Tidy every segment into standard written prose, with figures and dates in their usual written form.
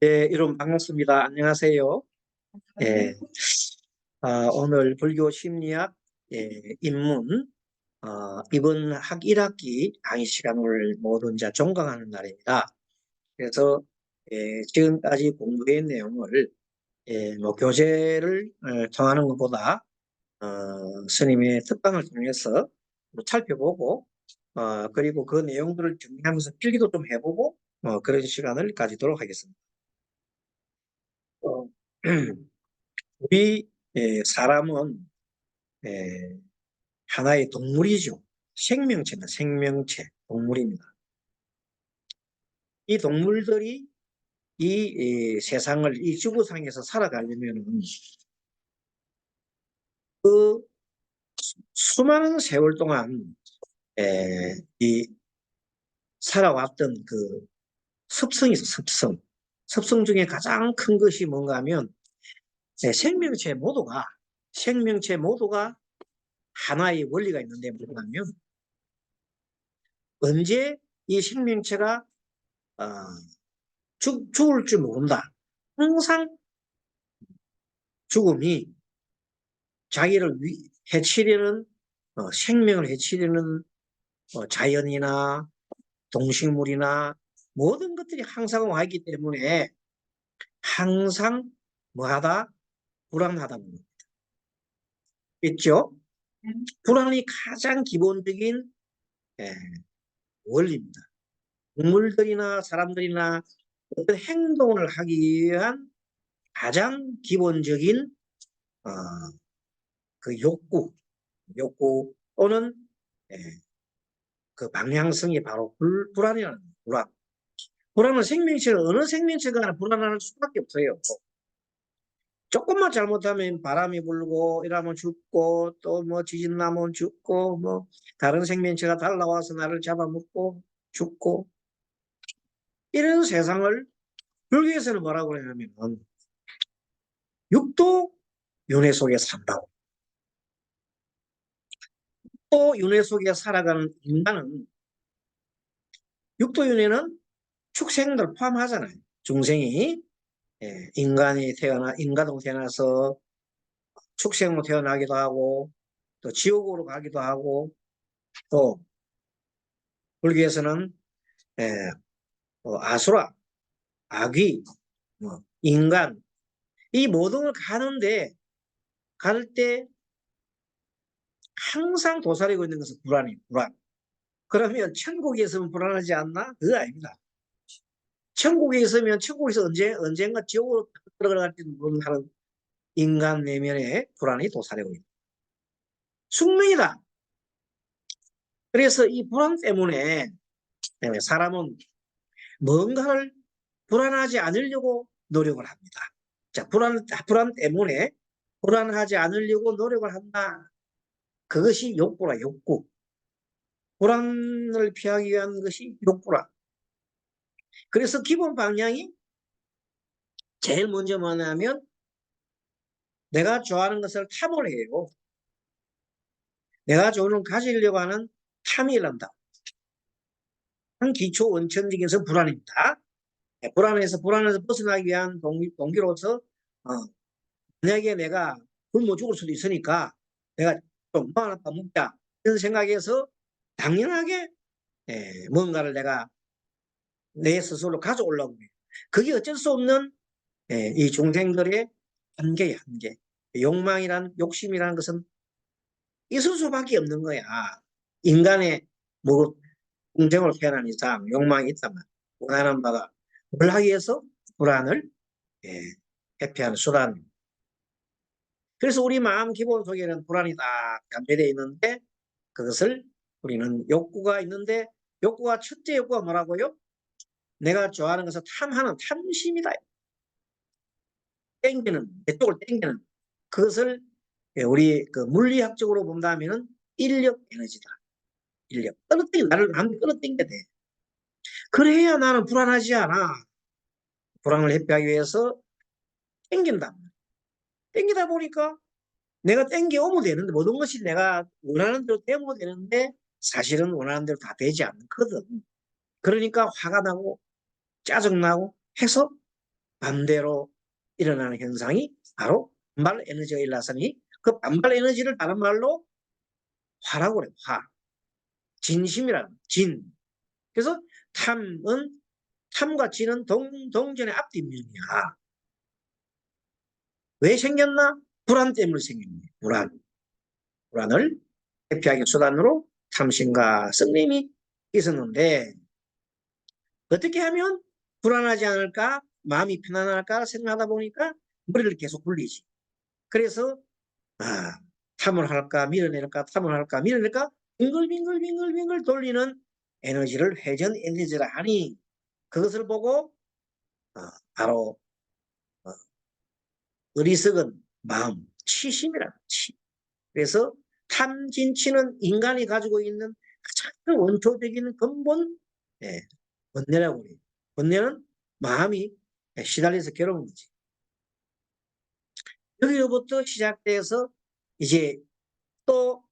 네, 여러분 반갑습니다. 안녕하세요. 예, 오늘 불교 심리학 입문 이번 1학기 강의 시간을 모두 이제 종강하는 날입니다. 그래서 지금까지 공부한 내용을 뭐 교재를 통하는 것보다 스님의 특강을 통해서 뭐 살펴보고 그리고 그 내용들을 정리하면서 필기도 좀 해보고 그런 시간을 가지도록 하겠습니다. 어, 우리 사람은 에, 하나의 동물이죠. 생명체입니다. 생명체, 동물입니다. 이 동물들이 이 세상을, 이 지구상에서 살아가려면 그 수많은 세월 동안 이 살아왔던 그 습성이 있어, 습성. 습성 중에 가장 큰 것이 뭔가 하면 생명체 모두가 하나의 원리가 있는데 뭐냐면 언제 이 생명체가 어, 죽을 줄 모른다. 항상 죽음이 자기를 해치려는 생명을 해치려는 자연이나 동식물이나 모든 것들이 항상 와 있기 때문에 항상 뭐하다? 불안하다. 있죠? 불안이 가장 기본적인 예, 원리입니다. 동물들이나 사람들이나 어떤 행동을 하기 위한 가장 기본적인 어, 그 욕구 또는 예, 그 방향성이 바로 불안이라는 거예요. 불안. 불안은 생명체는 어느 생명체가 불안할 수밖에 없어요. 조금만 잘못하면 바람이 불고 이러면 죽고 또 뭐 지진 나면 죽고 뭐 다른 생명체가 달라와서 나를 잡아먹고 죽고 이런 세상을 불교에서는 뭐라고 하냐면 육도 윤회 속에 산다고. 또 윤회 속에 살아가는 인간은 육도윤회는 축생들 포함하잖아요. 중생이 인간이 인간으로 태어나서 축생으로 태어나기도 하고 또 지옥으로 가기도 하고 또 불교에서는 아수라, 아귀, 뭐 인간 이 모든 걸 가는데 갈 때 항상 도사리고 있는 것은 불안이에요. 불안. 그러면 천국에 있으면 불안하지 않나? 그거 아닙니다. 천국에 있으면 천국에서 언젠가 지옥으로 들어갈지도 모르는 인간 내면에 불안이 도사리고 있다. 숙명이다. 그래서 이 불안 때문에 사람은 뭔가를 불안하지 않으려고 노력을 합니다. 자, 불안 때문에 불안하지 않으려고 노력을 한다. 그것이 욕구라, 욕구. 불안을 피하기 위한 것이 욕구라. 그래서 기본 방향이 제일 먼저 뭐냐면 내가 좋아하는 것을 탐을 해요. 내가 좋아하는 가지려고 하는 탐이 일한다. 한 기초 원천적인 것은 불안입니다. 불안에서 벗어나기 위한 동기로서 만약에 내가 굶어 죽을 수도 있으니까 내가 좀 하나 더 먹자 이런 생각에서 당연하게 뭔가를 내가 내 스스로 가져오려고 해요. 그게 어쩔 수 없는 이 중생들의 한계야, 한계. 욕심이라는 것은 있을 수밖에 없는 거야. 인간의 뭐 공생을 태어난 이상 욕망이 있다면 원하는 바가 뭘 하기 위해서 불안을 예, 회피하는 수단. 그래서 우리 마음 기본 속에는 불안이 딱 잠재되어 있는데 그것을 우리는 욕구가 있는데 첫째 욕구가 뭐라고요? 내가 좋아하는 것을 탐하는 탐심이다. 땡기는, 내 쪽을 땡기는. 그것을 우리 그 물리학적으로 본다면은 인력 에너지다. 인력. 나를 한테 끌어당겨야 돼. 그래야 나는 불안하지 않아. 불안을 회피하기 위해서 땡긴다. 땡기다 보니까 내가 땡겨오면 되는데 모든 것이 내가 원하는 대로 되면 되는데 사실은 원하는 대로 다 되지 않거든. 그러니까 화가 나고 짜증나고 해서 반대로 일어나는 현상이 바로 반발 에너지가 일어나서니 그 반발 에너지를 다른 말로 화라고 그래요. 화. 진심이라는 진. 그래서 탐과 진은 동전의 앞뒷면이야. 왜 생겼나? 불안 때문에 생겼네. 불안을 회피하기 수단으로 탐심과 성림이 있었는데 어떻게 하면 불안하지 않을까? 마음이 편안할까? 생각하다 보니까 머리를 계속 굴리지. 그래서 탐을 할까 밀어낼까 탐을 할까 밀어낼까 빙글빙글 돌리는 에너지를 회전 에너지라 하니 그것을 보고 바로 어리석은 마음 치심이라 치. 그래서 탐진치는 인간이 가지고 있는 가장 원초적인 근본 번뇌라고 해요. 번뇌는 마음이 시달려서 괴로운 거지. 여기로부터 시작돼서 이제 또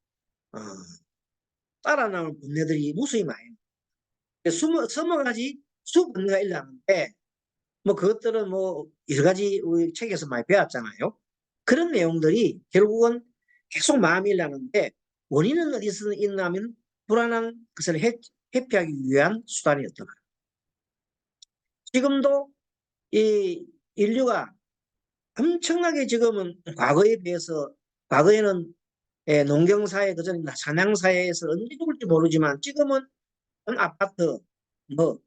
따라 나올 번뇌들이 무수히 많아요. 20가지 수번뇌가 일어나는데 뭐 그것들은 뭐 여러 가지 우리 책에서 많이 배웠잖아요. 그런 내용들이 결국은 계속 마음이 일어나는데 원인은 어디서 있냐면 불안한 것을 회피하기 위한 수단이었더라. 지금도 이 인류가 엄청나게 지금은 과거에 비해서 과거에는 농경사회 그전 사냥사회에서 언제 죽을지 모르지만 지금은 아파트 뭐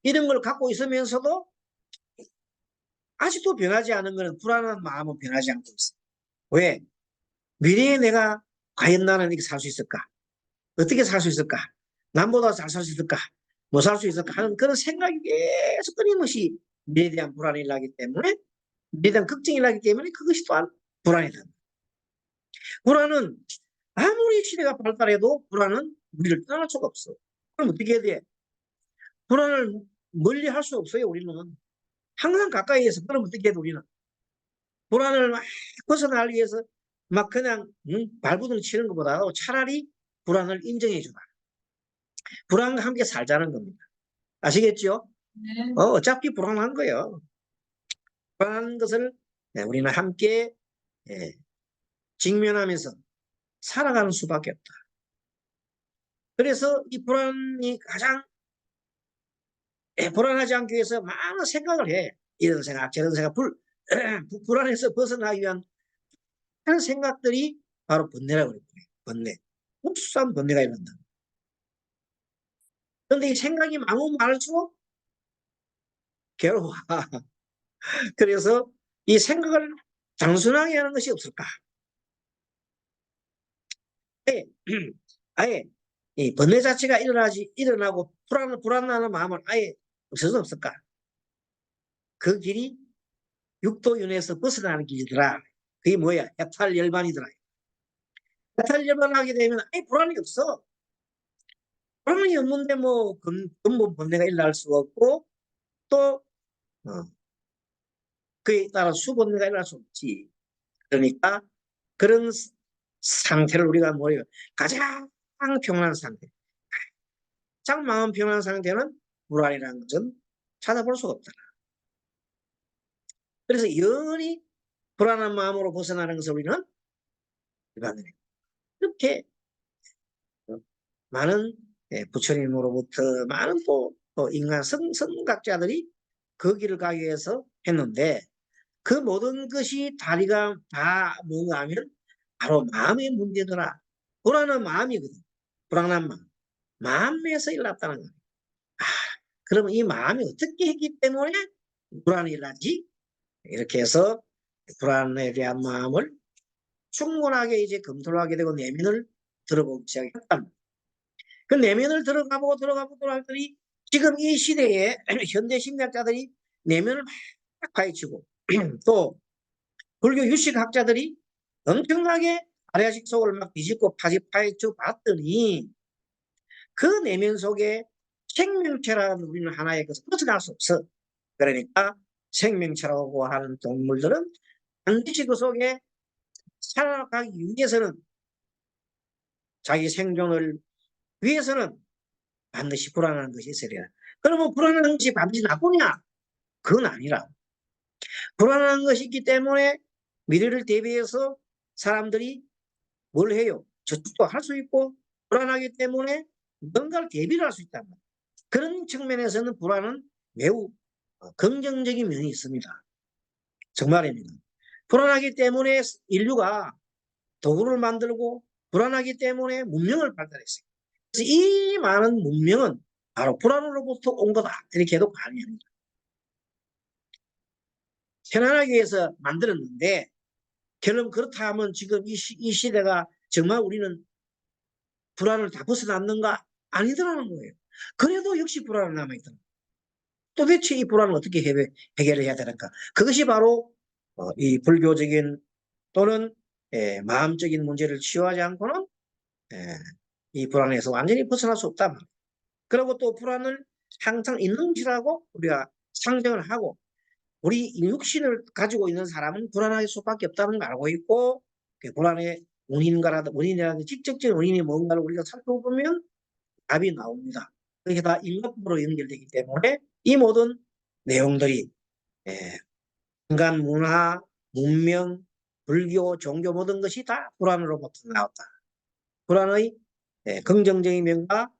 이런 걸 갖고 있으면서도 아직도 변하지 않은 것은 불안한 마음은 변하지 않고 있어. 왜? 미래에 내가 과연 나는 이렇게 살 수 있을까? 어떻게 살 수 있을까? 남보다 잘 살 수 있을까? 못 살 수 있을까? 하는 그런 생각이 계속 끊임없이 미래에 대한 불안이 나기 때문에 미래에 대한 걱정이 나기 때문에 그것이 또한 불안이다. 불안은 아무리 시대가 발달해도 불안은 우리를 떠날 수가 없어. 그럼 어떻게 해야 돼? 불안을 멀리 할 수 없어요, 우리는. 항상 가까이에서. 그럼 어떻게 해야 돼, 우리는? 불안을 막 벗어나기 위해서 막 그냥 발부둥 치는 것보다 차라리 불안을 인정해 주라. 불안과 함께 살자는 겁니다. 아시겠죠? 네. 어차피 불안한 거예요. 불안한 것을 우리는 함께 직면하면서 살아가는 수밖에 없다. 그래서 이 불안이 가장 불안하지 않기 위해서 많은 생각을 해. 이런 생각, 저런 생각, 불안해서 벗어나기 위한 하는 생각들이 바로 번뇌라고 그래요. 번뇌. 흡수한 번뇌가 일어난다. 그런데 이 생각이 많으면 많을수록 괴로워. 그래서 이 생각을 단순하게 하는 것이 없을까? 아예 이 번뇌 자체가 일어나고 불안하는 마음을 아예 없을 수 없을까? 그 길이 육도윤회에서 벗어나는 길이더라. 그게 뭐야? 해탈열반이더라. 해탈열반을 하게 되면 아예 불안이 없어. 불안이 없는데 뭐 근본 번뇌가 일어날 수가 없고 또 그에 따라 수번뇌가 일어날 수 없지. 그러니까 그런 상태를 우리가 뭐예요? 가장 평안한 상태. 가장 마음 평안한 상태는 불안이라는 것은 찾아볼 수가 없다. 그래서 영원히 불안한 마음으로 벗어나는 것을 우리는 이렇게 많은 부처님으로부터 많은 또 인간 선각자들이 그 길을 가기 위해서 했는데 그 모든 것이 다리가 다 뭔가 하면 바로 마음의 문제더라. 불안한 마음이거든. 불안한 마음. 마음에서 일어났다는 거야. 그러면 이 마음이 어떻게 했기 때문에 불안이 일어나지? 이렇게 해서 불안에 대한 마음을 충분하게 이제 검토를 하게 되고 내면을 들어보기 시작했다. 그 내면을 들어가보고 들어가보더니 지금 이 시대에 현대 심리학자들이 내면을 막 파헤치고 또 불교 유식학자들이 엄청나게 아래아식 속을 막 뒤집고 파헤쳐 봤더니 그 내면 속에 생명체라는 우리는 하나의 것을 벗어날 수 없어. 그러니까 생명체라고 하는 동물들은 반드시 그 속에 살아가기 위해서는 자기 생존을 위해서는 반드시 불안한 것이 있어야 돼. 그러면 불안한 것이 반드시 나쁘냐? 그건 아니라 불안한 것이 있기 때문에 미래를 대비해서 사람들이 뭘 해요? 저축도 할 수 있고 불안하기 때문에 뭔가를 대비를 할 수 있단 말이에요. 그런 측면에서는 불안은 매우 긍정적인 면이 있습니다. 정말입니다. 불안하기 때문에 인류가 도구를 만들고 불안하기 때문에 문명을 발달했어요. 그래서 이 많은 문명은 바로 불안으로부터 온 거다. 이렇게 해도 가능합니다. 편안하기 위해서 만들었는데 결론 그렇다 하면 지금 이 시대가 정말 우리는 불안을 다 벗어났는가? 아니더라는 거예요. 그래도 역시 불안은 남아있더라. 도대체 이 불안을 어떻게 해결을 해야 되는가? 그것이 바로 이 불교적인 또는 마음적인 문제를 치유하지 않고는 이 불안에서 완전히 벗어날 수 없다. 그리고 또 불안을 항상 있는 것이라고 우리가 상정을 하고 우리 육신을 가지고 있는 사람은 불안할 수밖에 없다는 걸 알고 있고 그 불안의 원인이라든지 직접적인 원인이 뭔가를 우리가 살펴보면 답이 나옵니다. 그게 다 인과법으로 연결되기 때문에 이 모든 내용들이 인간 문화, 문명, 불교, 종교 모든 것이 다 불안으로부터 나왔다. 불안의 긍정적인 면과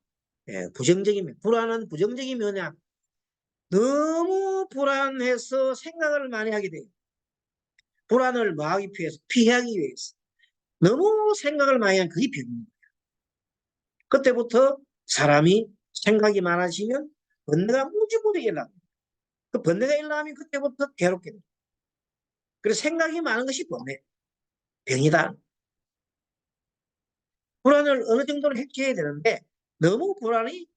부정적인 면. 불안은 부정적인 면이야. 너무 불안해서 생각을 많이 하게 돼요. 불안을 뭐하기 위해서? 피하기 위해서. 너무 생각을 많이 하면 그게 병입니다. 그때부터 사람이 생각이 많아지면 번뇌가 무지무지하게 일어납니다. 그 번뇌가 일어나면 그때부터 괴롭게 됩니다. 그래서 생각이 많은 것이 번뇌, 병이다. 불안을 어느 정도는 해결해야 되는데 너무 불안이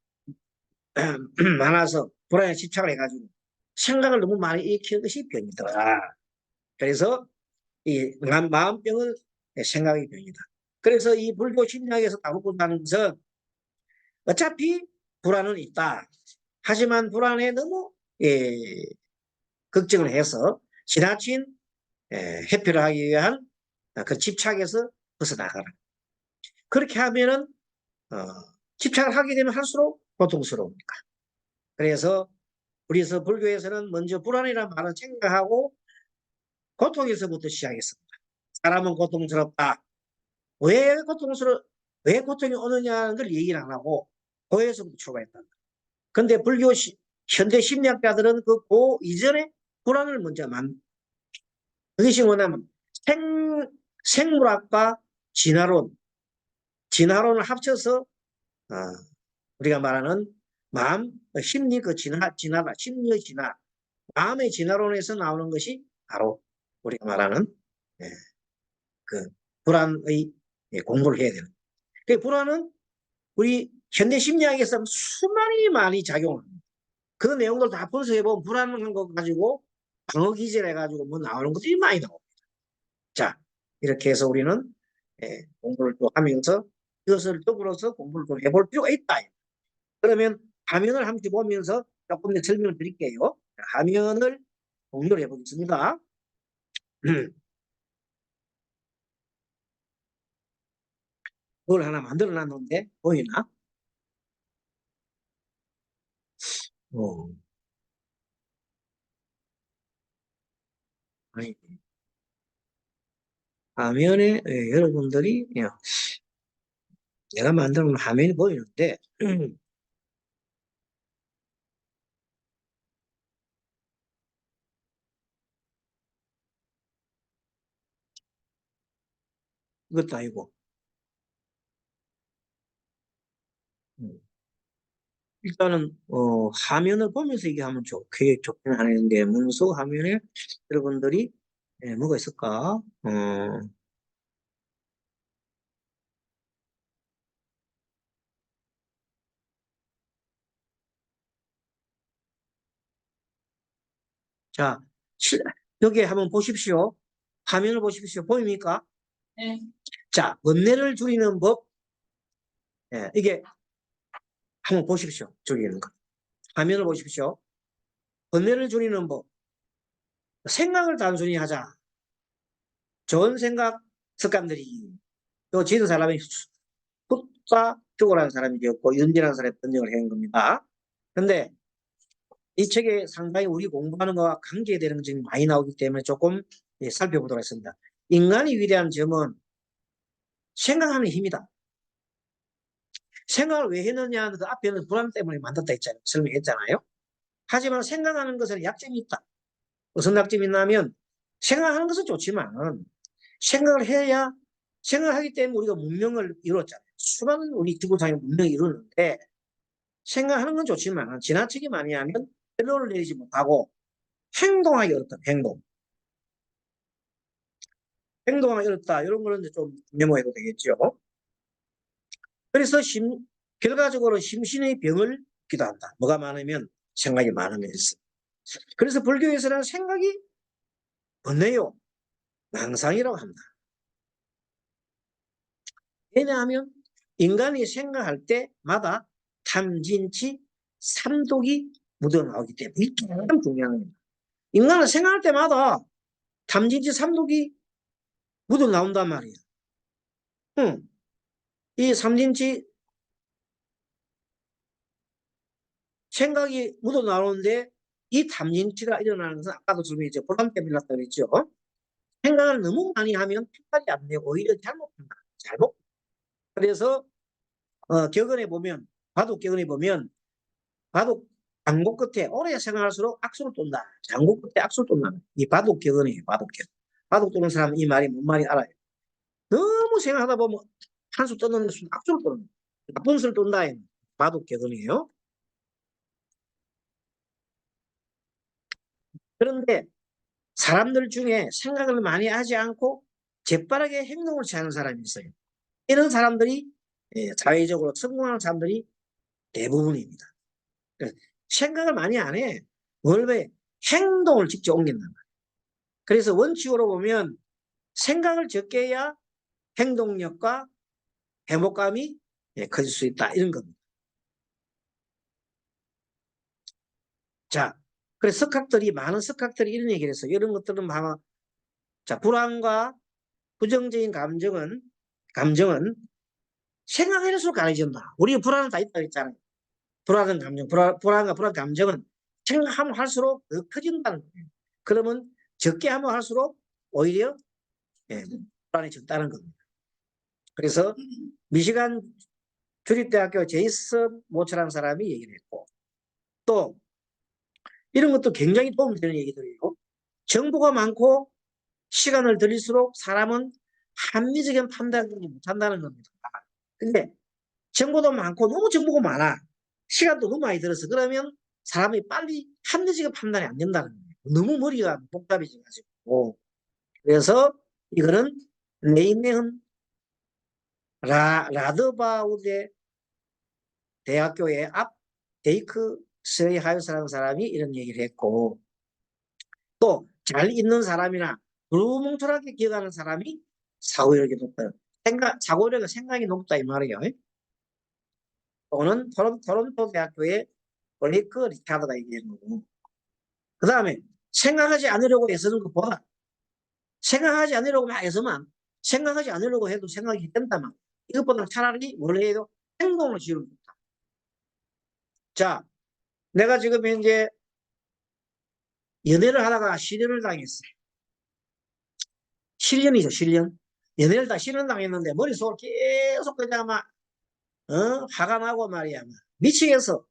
많아서 불안에 집착을 해가지고 생각을 너무 많이 일으키는 것이 병이더라. 그래서 이 마음병은 생각의 병이다. 그래서 이 불교 심리학에서 다루고자 하는 것은 어차피 불안은 있다. 하지만 불안에 너무 걱정을 해서 지나친 회피를 하기 위한 그 집착에서 벗어나가라. 그렇게 하면은 집착을 하게 되면 할수록 고통스러우니까. 그래서 우리에서 불교에서는 먼저 불안이라는 말을 생각하고 고통에서부터 시작했습니다. 사람은 고통스럽다. 왜 왜 고통이 오느냐는 걸 얘기를 안 하고 고에서부터 출발했다. 근데 불교 현대 심리학자들은 그 고 이전에 불안을 먼저 그것이 뭐냐면 생물학과 진화론을 합쳐서 우리가 말하는 마음, 심리 그 진화다. 심리의 진화. 마음의 진화론에서 나오는 것이 바로 우리가 말하는 그 불안의 공부를 해야 되는. 그 불안은 우리 현대 심리학에서 수많이 많이 작용합니다. 그 내용들 다 분석해보면 불안한 거 가지고 방어 기제를 해가지고 뭐 나오는 것들이 많이 나옵니다. 자, 이렇게 해서 우리는 공부를 또 하면서 이것을 더불어서 공부를 좀 해볼 필요가 있다. 그러면 화면을 함께 보면서 조금 더 설명을 드릴게요. 화면을 공유를 해보겠습니다. 그걸 하나 만들어 놨는데 보이나? 어, 아니, 화면에 여러분들이 내가 만들어 놓은 화면이 보이는데 이것도 아니고 음, 일단은 화면을 보면서 얘기하면 좋긴 하는데 문서 화면에 여러분들이 뭐가 있을까? 자, 여기 한번 보십시오. 화면을 보십시오. 보입니까? 네. 자, 번뇌를 줄이는 법. 이게 한번 보십시오. 저기 있는 거. 화면을 보십시오. 번뇌를 줄이는 법. 생각을 단순히 하자. 좋은 생각 습관들이 또 지은 사람이 숫자 죽으라는 사람이 되었고 윤진라는 사람이 번역을 한 겁니다. 근데 이 책에 상당히 우리 공부하는 것과 관계되는 점이 많이 나오기 때문에 조금 살펴보도록 하겠습니다. 인간이 위대한 점은 생각하는 힘이다. 생각을 왜 했느냐 하는 그 앞에는 불안 때문에 만들었다 했잖아요. 설명했잖아요. 하지만 생각하는 것은 약점이 있다. 무슨 약점이 있냐면 생각하는 것은 좋지만 생각을 해야 생각하기 때문에 우리가 문명을 이뤘잖아요. 수많은 우리 지구상의 문명을 이루는데 생각하는 건 좋지만 지나치게 많이 하면 결론을 내리지 못하고 행동하기 어렵다. 행동하기 어렵다. 이런 거는 좀 메모해도 되겠죠. 그래서 결과적으로 심신의 병을 기도 한다. 뭐가 많으면 생각이 많으면 있어. 그래서 불교에서는 생각이 번뇌요, 망상이라고 합니다. 왜냐하면 인간이 생각할 때마다 탐진치, 삼독이 묻어나오기 때문에 이게 가장 중요한 겁니다. 인간은 생각할 때마다 탐진치, 삼독이 묻어나온단 말이에요. 응. 이 삼진치 생각이 묻어나오는데 이 탐진치가 일어나는 것은 아까도 설명했죠. 보람 때문에 났다고 그랬죠. 생각을 너무 많이 하면 판단이 안 되고 오히려 잘못한다. 잘못. 그래서 격언에 보면 바둑 격언에 보면 바둑 장고 끝에 오래 생각할수록 악수를 똠다. 장고 끝에 악수를 똠다. 이 바둑 격언이에요. 바둑 격. 바둑 두는 사람은 이 말이 뭔 말인지 알아요. 너무 생각하다 보면 한 수 떴는데 악수를 떠는 거예요. 나쁜 수를 똠다. 바둑 격언이에요. 그런데 사람들 중에 생각을 많이 하지 않고 재빠르게 행동을 취하는 사람이 있어요. 이런 사람들이 사회적으로 성공하는 사람들이 대부분입니다. 생각을 많이 안 해. 뭘 왜? 행동을 직접 옮긴단 말이에요. 그래서 원칙으로 보면 생각을 적게 해야 행동력과 행복감이 커질 수 있다. 이런 겁니다. 자, 그래서 많은 석학들이 이런 얘기를 했어요. 이런 것들은 아마, 자, 불안과 부정적인 감정은 생각할수록 강해진다. 우리가 불안은 다 있다고 했잖아요. 불안한 감정, 불안과 불안 감정은 생각하면 할수록 더 커진다는 거예요. 그러면 적게 하면 할수록 오히려 불안이 적다는 겁니다. 그래서 미시간 주립대학교 제이슨 모처라는 사람이 얘기를 했고 또 이런 것도 굉장히 도움이 되는 얘기들이에요. 정보가 많고 시간을 들일수록 사람은 합리적인 판단을 못한다는 겁니다. 근데 정보도 많고 너무 정보가 많아. 시간도 너무 많이 들어서 그러면 사람이 빨리 합리적인 판단이 안 된다는 거예요. 너무 머리가 복잡해져가지고. 그래서 이거는 레이넨 라드바우데 대학교의 앞 데이크 스레이하이스라는 사람이 이런 얘기를 했고 또 잘 있는 사람이나 두루뭉술하게 기억하는 사람이 사고력이 높다. 사고력은 생각이 높다 이 말이에요. 또는 토론토 대학교의 블레이크 리차드가 얘기한 거고. 그 다음에 생각하지 않으려고 애쓰는 것보다 생각하지 않으려고 막 애쓰면 생각하지 않으려고 해도 생각이 된다면 이것보다 차라리 원래 해도 행동을 지으면 좋다. 자, 내가 지금 현재 연애를 하다가 실연을 당했어요. 실연이죠, 실연. 연애를 다 실연당했는데 머릿속을 계속 그냥 막 화가 나고 말이야. 미치겠어.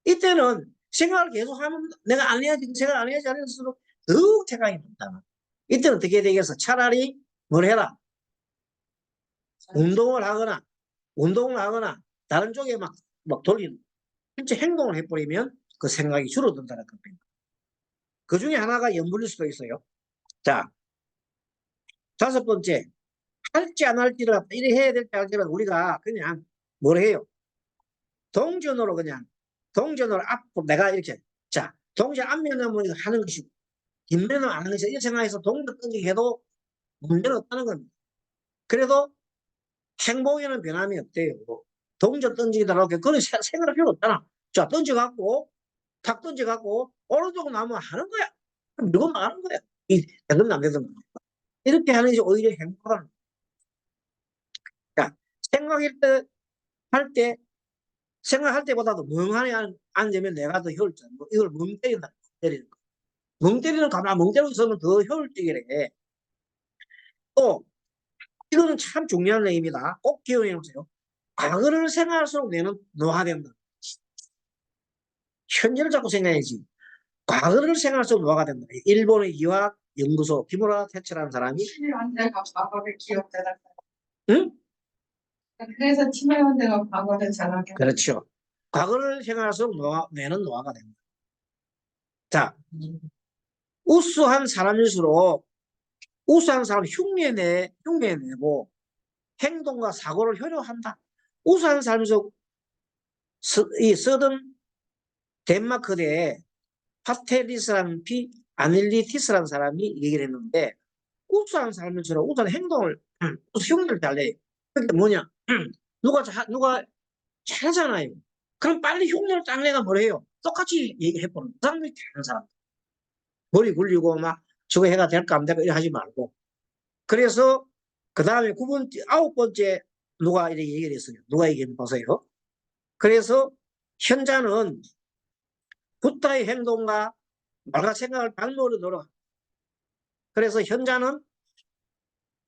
이때는 생각을 계속 하면 내가 안 해야지, 생각 안 해야지 할수록 더욱 생각이 많다. 이때는 어떻게 되겠어? 차라리 뭘 해라? 운동을 하거나 다른 쪽에 막 돌리는 실제 행동을 해버리면 그 생각이 줄어든다는 겁니다. 그 중에 하나가 염불일 수도 있어요. 자, 다섯 번째. 할지 안 할지를 이래 해야 될지 할지는 우리가 그냥 뭘 해요? 동전으로 앞으로 내가 이렇게 자 동전 앞면은 하는 것이고 뒷면은 안 하는 것이 이렇게 생각해서 동전 던지기 해도 문제는 없다는 겁니다. 그래도 행복에는 변함이 없대요. 동전 던지기다 이렇게 그런 생각할 필요 없잖아. 자 던져갖고 탁 던져갖고 오른쪽 나면 하는 거야. 누구 하는 거야. 이 되든 안 되든 이렇게 하는 것이 오히려 행복한. 자 생각할 때 생각할 때보다도 멍하니 앉으면 내가 더 효율적. 이걸 멍 때린다. 때리는 거. 멍 때리는 가만 멍 때리고 있으면 더 효율적이래. 또 이거는 참 중요한 내용입니다. 꼭 기억해 놓으세요. 과거를 생각할수록 내는 노화된다. 현재를 자꾸 생각해야지. 과거를 생각할수록 노화가 된다. 일본의 유학 연구소 기무라 테츠라는 사람이 팀의원대가 과거를 기억하다. 응? 그래서 팀의원대가 과거를 잘하게. 그렇죠. 과거를 생각할수록 내는 노화가 된다. 자, 우수한 사람일수록 우수한 사람은 흉내내고 행동과 사고를 효력한다. 우수한 사람일수록 이 서든 덴마크대에 파테리스라는 아닐리티스라는 사람이 얘기를 했는데 우수한 사람일수록 우수한 행동을 흉내를 잘 내요. 그게 뭐냐? 누가 잘하잖아요. 그럼 빨리 흉내를 딱 내가 뭘 해요? 똑같이 얘기해보는 그 사람들이 잘하는 사람. 머리 굴리고 막 저거 해가 될까 안 될까 이렇게 하지 말고. 그래서 그 다음에 9번째 누가 이렇게 얘기를 했어요. 누가 얘기했는지 보세요. 그래서 현자는 붓다의 행동과 말과 생각을 발목으로 돌아. 그래서 현자는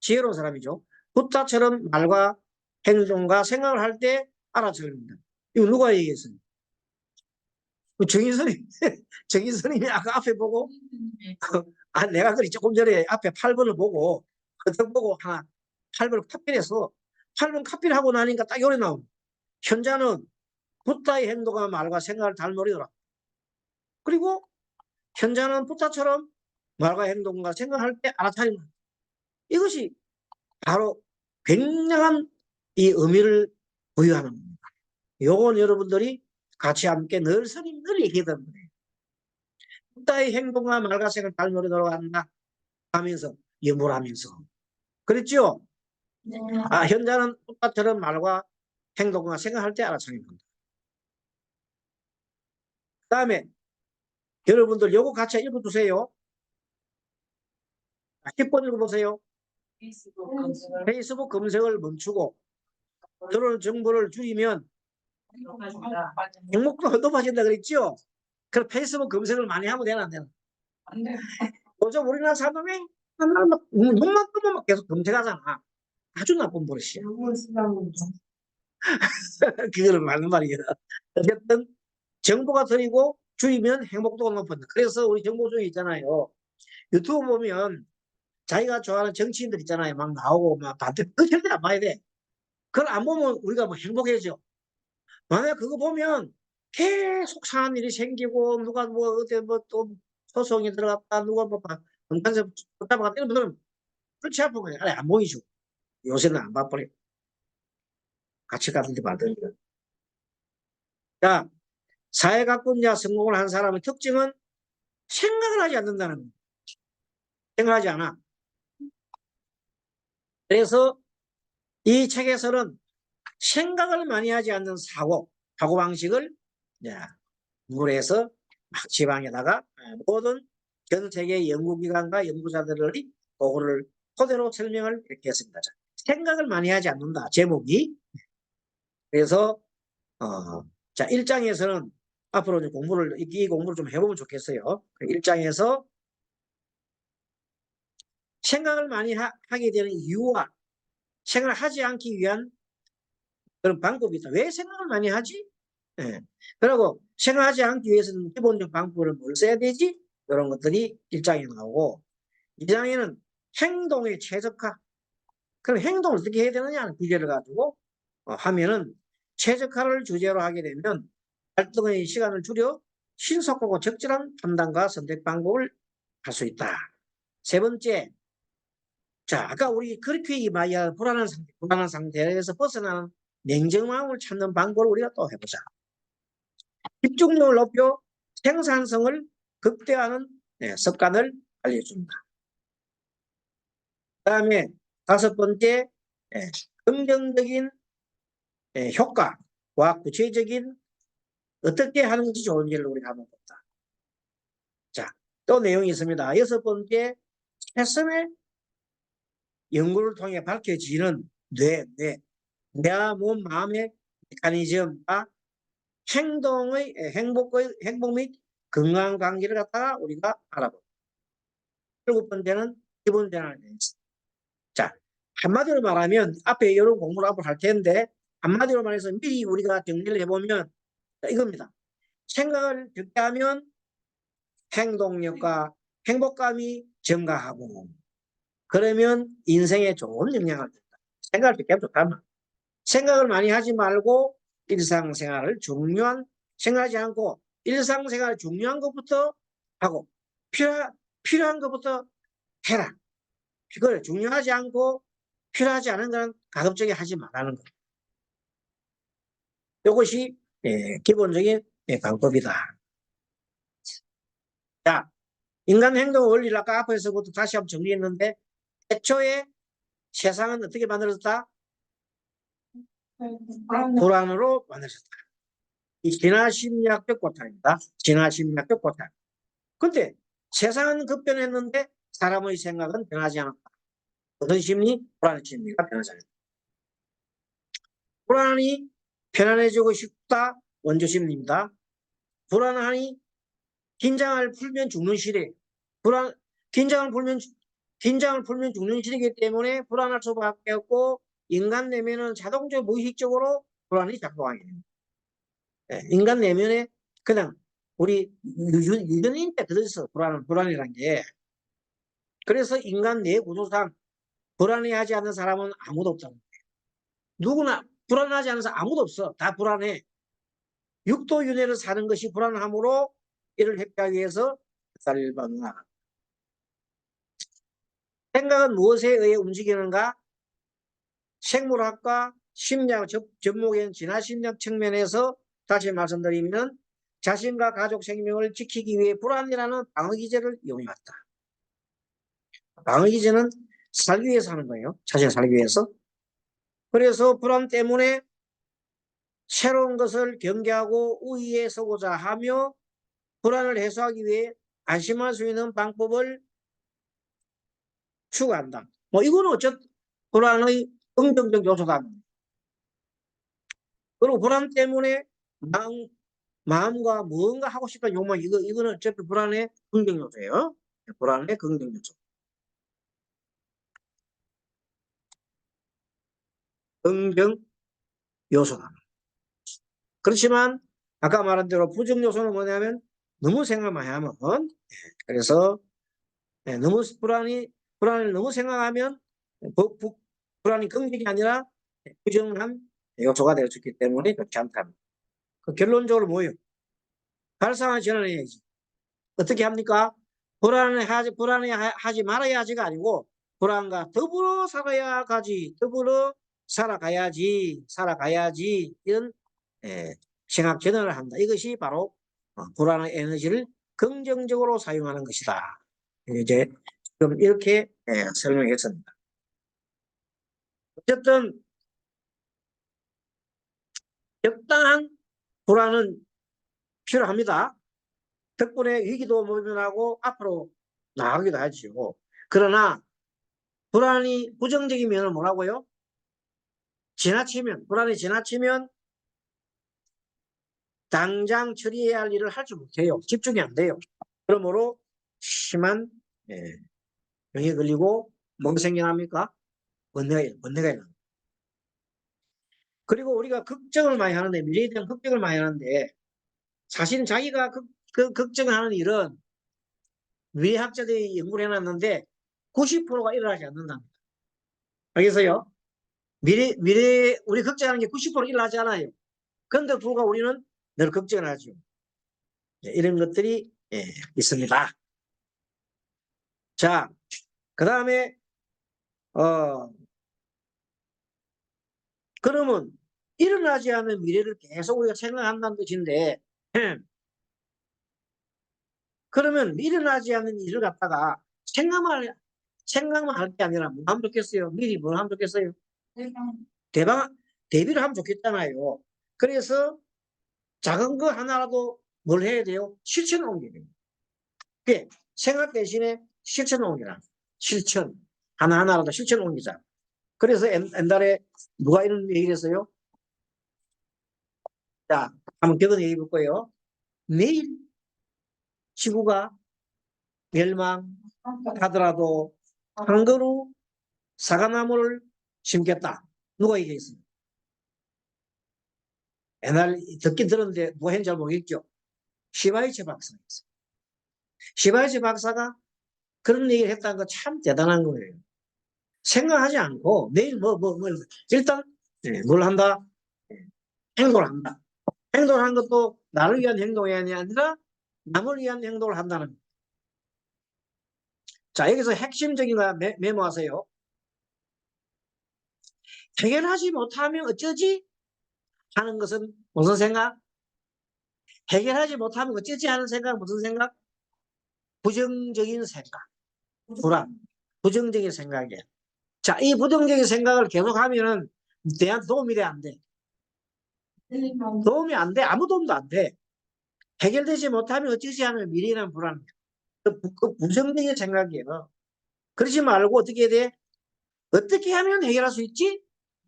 지혜로운 사람이죠. 붓다처럼 말과 행동과 생각을 할 때 알아차립니다. 이거 누가 얘기했어요? 정인선이, 정인선이 아까 앞에 보고, 내가 그리 조금 전에 앞에 8번을 보고, 그때 보고 하나 8번을 카피해서 8번 카피를 하고 나니까 딱 요리 나옵니다. 현자는 붓다의 행동과 말과 생각을 닮으리더라. 그리고 현자는 붓다처럼 말과 행동과 생각할 때 알아차립니다. 이것이 바로 굉장한 이 의미를 부여하는 겁니다. 요건 여러분들이 같이 함께 늘 얘기하던 거예요. 붓다의 행동과 말과 생각을 닮으리도록 한다 하면서 염불하면서 그랬죠? 네. 현자는 붓다처럼 말과 행동과 생각할 때 알아차립니다. 그 다음에 여러분들 요거 같이 읽어두세요. 10번 읽어보세요. 페이스북 검색을 멈추고 들어오는 정보를 줄이면 행복도가 높아진다 그랬죠? 그럼 페이스북 검색을 많이 하면 되나 안 되나? 안 돼. 요즘 우리나라 사람들이 눈만 뜨면 막 계속 검색하잖아. 아주 나쁜 버릇이야. 그거는 맞는 말이야. 어쨌든 정보가 들이고 줄이면 행복도가 높아진다. 그래서 우리 정보 중에 있잖아요. 유튜브 보면 자기가 좋아하는 정치인들 있잖아요. 막 나오고 막 반대 그거 절대 안 봐야 돼. 그걸 안 보면 우리가 뭐 행복해져. 만약 그거 보면 계속 상한 일이 생기고 누가 뭐 어때 뭐 또 소송이 들어갔다 누가 뭐 검찰에 붙잡아갔다 이런 분들은 그렇지 아픈 거야. 아니 안 보이죠. 요새는 안 봐버려. 같이 가든지 말든지. 자, 사회가꾼자 성공을 한 사람의 특징은 생각을 하지 않는다는 거야. 생각하지 않아. 그래서 이 책에서는 생각을 많이 하지 않는 사고방식을 물에서 막 지방에다가 모든 전 세계 연구기관과 연구자들이 그거를 토대로 설명을 이렇게 했습니다. 생각을 많이 하지 않는다. 제목이. 그래서 자 1장에서는 앞으로 이 공부를 좀 해보면 좋겠어요. 1장에서 생각을 많이 하게 되는 이유와 생각을 하지 않기 위한 그런 방법이 있다. 왜 생각을 많이 하지? 예. 그리고 생각하지 않기 위해서는 기본적 방법을 뭘 써야 되지? 이런 것들이 1장에 나오고 2장에는 행동의 최적화. 그럼 행동을 어떻게 해야 되느냐는 주제를 가지고 하면은 최적화를 주제로 하게 되면 활동의 시간을 줄여 신속하고 적절한 판단과 선택 방법을 할 수 있다. 세 번째, 자 아까 우리 그렇게 말이야 불안한 상태에서 벗어나는 냉정함을 찾는 방법을 우리가 또 해보자. 집중력을 높여 생산성을 극대화하는 습관을 알려줍니다. 그 다음에 5번째, 긍정적인 효과와 구체적인 어떻게 하는 것이 좋은지를 우리가 한번 보자. 자, 또 내용이 있습니다. 6번째, 최선의 연구를 통해 밝혀지는 뇌와 몸, 마음의 메커니즘과 행동의 행복 및 건강 관계를 갖다가 우리가 알아보고 7번째는 기본 재난에 대해서. 자, 한마디로 말하면 앞에 이런 공부를 앞으로 할 텐데 한마디로 말해서 미리 우리가 정리를 해보면 이겁니다. 생각을 적게 하면 행동력과 행복감이 증가하고 그러면 인생에 좋은 영향을 준다. 생각을 적게 하면 좋다. 생각을 많이 하지 말고 일상생활을 생각하지 않고 일상생활 중요한 것부터 하고 필요한 것부터 해라. 그걸 중요하지 않고 필요하지 않은 건 가급적이 하지 말라는 거. 이것이 기본적인 방법이다. 자, 인간 행동 원리를 아까 앞에서부터 다시 한번 정리했는데 애초에 세상은 어떻게 만들어졌다? 불안으로 만들어졌다. 이 진화심리학적 고찰입니다. 진화심리학적 고찰. 근데 세상은 급변했는데 사람의 생각은 변하지 않았다. 어떤 심리? 불안의 심리가 변하지 않았다. 불안이 편안해지고 싶다. 원조 심리입니다. 불안하니 긴장을 풀면 죽는 시대. 긴장을 풀면 죽는 시대이기 때문에 불안할 수밖에 없고 인간 내면은 자동적으로 무의식적으로 불안이 작동하게 됩니다. 인간 내면에 그냥 우리 유전인데 들어있어 불안이란 게. 그래서 인간 내 구조상 불안해하지 않는 사람은 아무도 없다는 거예요. 누구나 불안하지 않은 사람 아무도 없어. 다 불안해. 육도윤회를 사는 것이 불안함으로 이를 회피하기 위해서 살방하. 생각은 무엇에 의해 움직이는가? 생물학과 심리학 접목인 진화심리학 측면에서 다시 말씀드리면 자신과 가족 생명을 지키기 위해 불안이라는 방어기제를 이용해왔다. 방어기제는 살기 위해서 하는 거예요. 자신이 살기 위해서. 그래서 불안 때문에 새로운 것을 경계하고 우위에 서고자 하며 불안을 해소하기 위해 안심할 수 있는 방법을 추구한다. 뭐 이거는 어쨌든 불안의 긍정적 요소다. 그리고 불안 때문에 마음과 무언가 하고 싶은 욕망 이거는 어차피 불안의 긍정 요소예요. 불안의 긍정 요소. 긍정 요소다. 그렇지만 아까 말한 대로 부정 요소는 뭐냐면 너무 생각 많이 하면 그래서 너무 불안을 너무 생각하면 불안이 긍정이 아니라 부정한 요소가 될 수 있기 때문에 그렇지 않다. 그 결론적으로 뭐예요? 발상을 전환해야지. 어떻게 합니까? 불안해하지 말아야지가 아니고 불안과 더불어 살아가야지 이런 생각 전환을 한다. 이것이 바로 불안의 에너지를 긍정적으로 사용하는 것이다. 이제 좀 이렇게 설명했습니다. 어쨌든 적당한 불안은 필요합니다. 덕분에 위기도 모면하고 앞으로 나가기도 하지요. 그러나 불안이 부정적이면 뭐라고요? 불안이 지나치면 당장 처리해야 할 일을 하지 못해요. 집중이 안 돼요. 그러므로 심한 병에 걸리고 뭐가 생겨납니까? 번뇌가 일어납니다. 그리고 우리가 걱정을 많이 하는데 미래에 대한 걱정을 많이 하는데 사실은 자기가 그 걱정하는 일은 미래학자들이 연구를 해놨는데 90%가 일어나지 않는답니다. 알겠어요? 우리 걱정하는 게 90% 일어나지 않아요. 그런데 불구하고 우리는 늘 걱정을 하죠. 이런 것들이 있습니다. 자, 그 다음에 그러면 일어나지 않는 미래를 계속 우리가 생각한다는 뜻인데 그러면 일어나지 않는 일을 갖다가 생각만 할 게 아니라 뭐 하면 좋겠어요? 미리 뭘 하면 좋겠어요? 대비를 하면 좋겠잖아요. 그래서 작은 거 하나라도 뭘 해야 돼요? 실천을 옮겨야 돼요. 그게 생각 대신에 실천을 옮기라. 실천. 하나하나라도 실천을 옮기자. 그래서 옛날에 누가 이런 얘기를 했어요? 자, 한번 적어내 볼 거예요. 내일 지구가 멸망하더라도 한 그루 사과나무를 심겠다. 누가 얘기했어요? 옛날 듣긴 들었는데 누가 했는지 잘 모르겠죠. 시바이치 박사가 있어요. 시바이치 박사가 그런 얘기를 했다는 거 참 대단한 거예요. 생각하지 않고 내일 일단 뭘 한다? 행동을 한다. 행동하는 것도 나를 위한 행동이 아니라 남을 위한 행동을 한다는 거예요. 자, 여기서 핵심적인 거 메모하세요. 해결하지 못하면 어쩌지? 하는 것은 무슨 생각? 해결하지 못하면 어쩌지 하는 생각 무슨 생각? 부정적인 생각. 불안. 부정적인 생각이에요. 자, 이 부정적인 생각을 계속하면은 대한 도움이 돼, 안 돼? 도움이 안 돼. 아무 도움도 안 돼. 해결되지 못하면 어쩌지 하는 미래라는 불안. 그 부정적인 생각이에요. 그러지 말고 어떻게 해야 돼? 어떻게 하면 해결할 수 있지?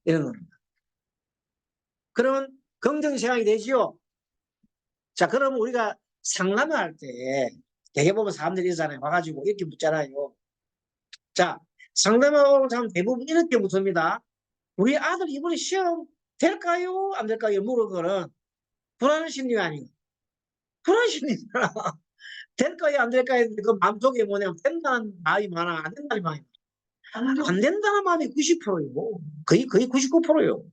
이런 겁니다. 그러면 긍정의 생각이 되지요. 자, 그러면 우리가 상담을 할 때 대개 보면 사람들이 있잖아요. 와가지고 이렇게 묻잖아요. 자, 상담을 하면 대부분 이렇게 묻습니다. 우리 아들 이번에 시험 될까요? 안 될까요? 물어보는 불안한 심리가 아니고 불안한 심리잖아. 될까요? 안 될까요? 그 마음속에 뭐냐면 된다는 마음이 많아. 안 된다는 마음이 많아. 안 된다는 마음이 90%예요. 거의 99%예요.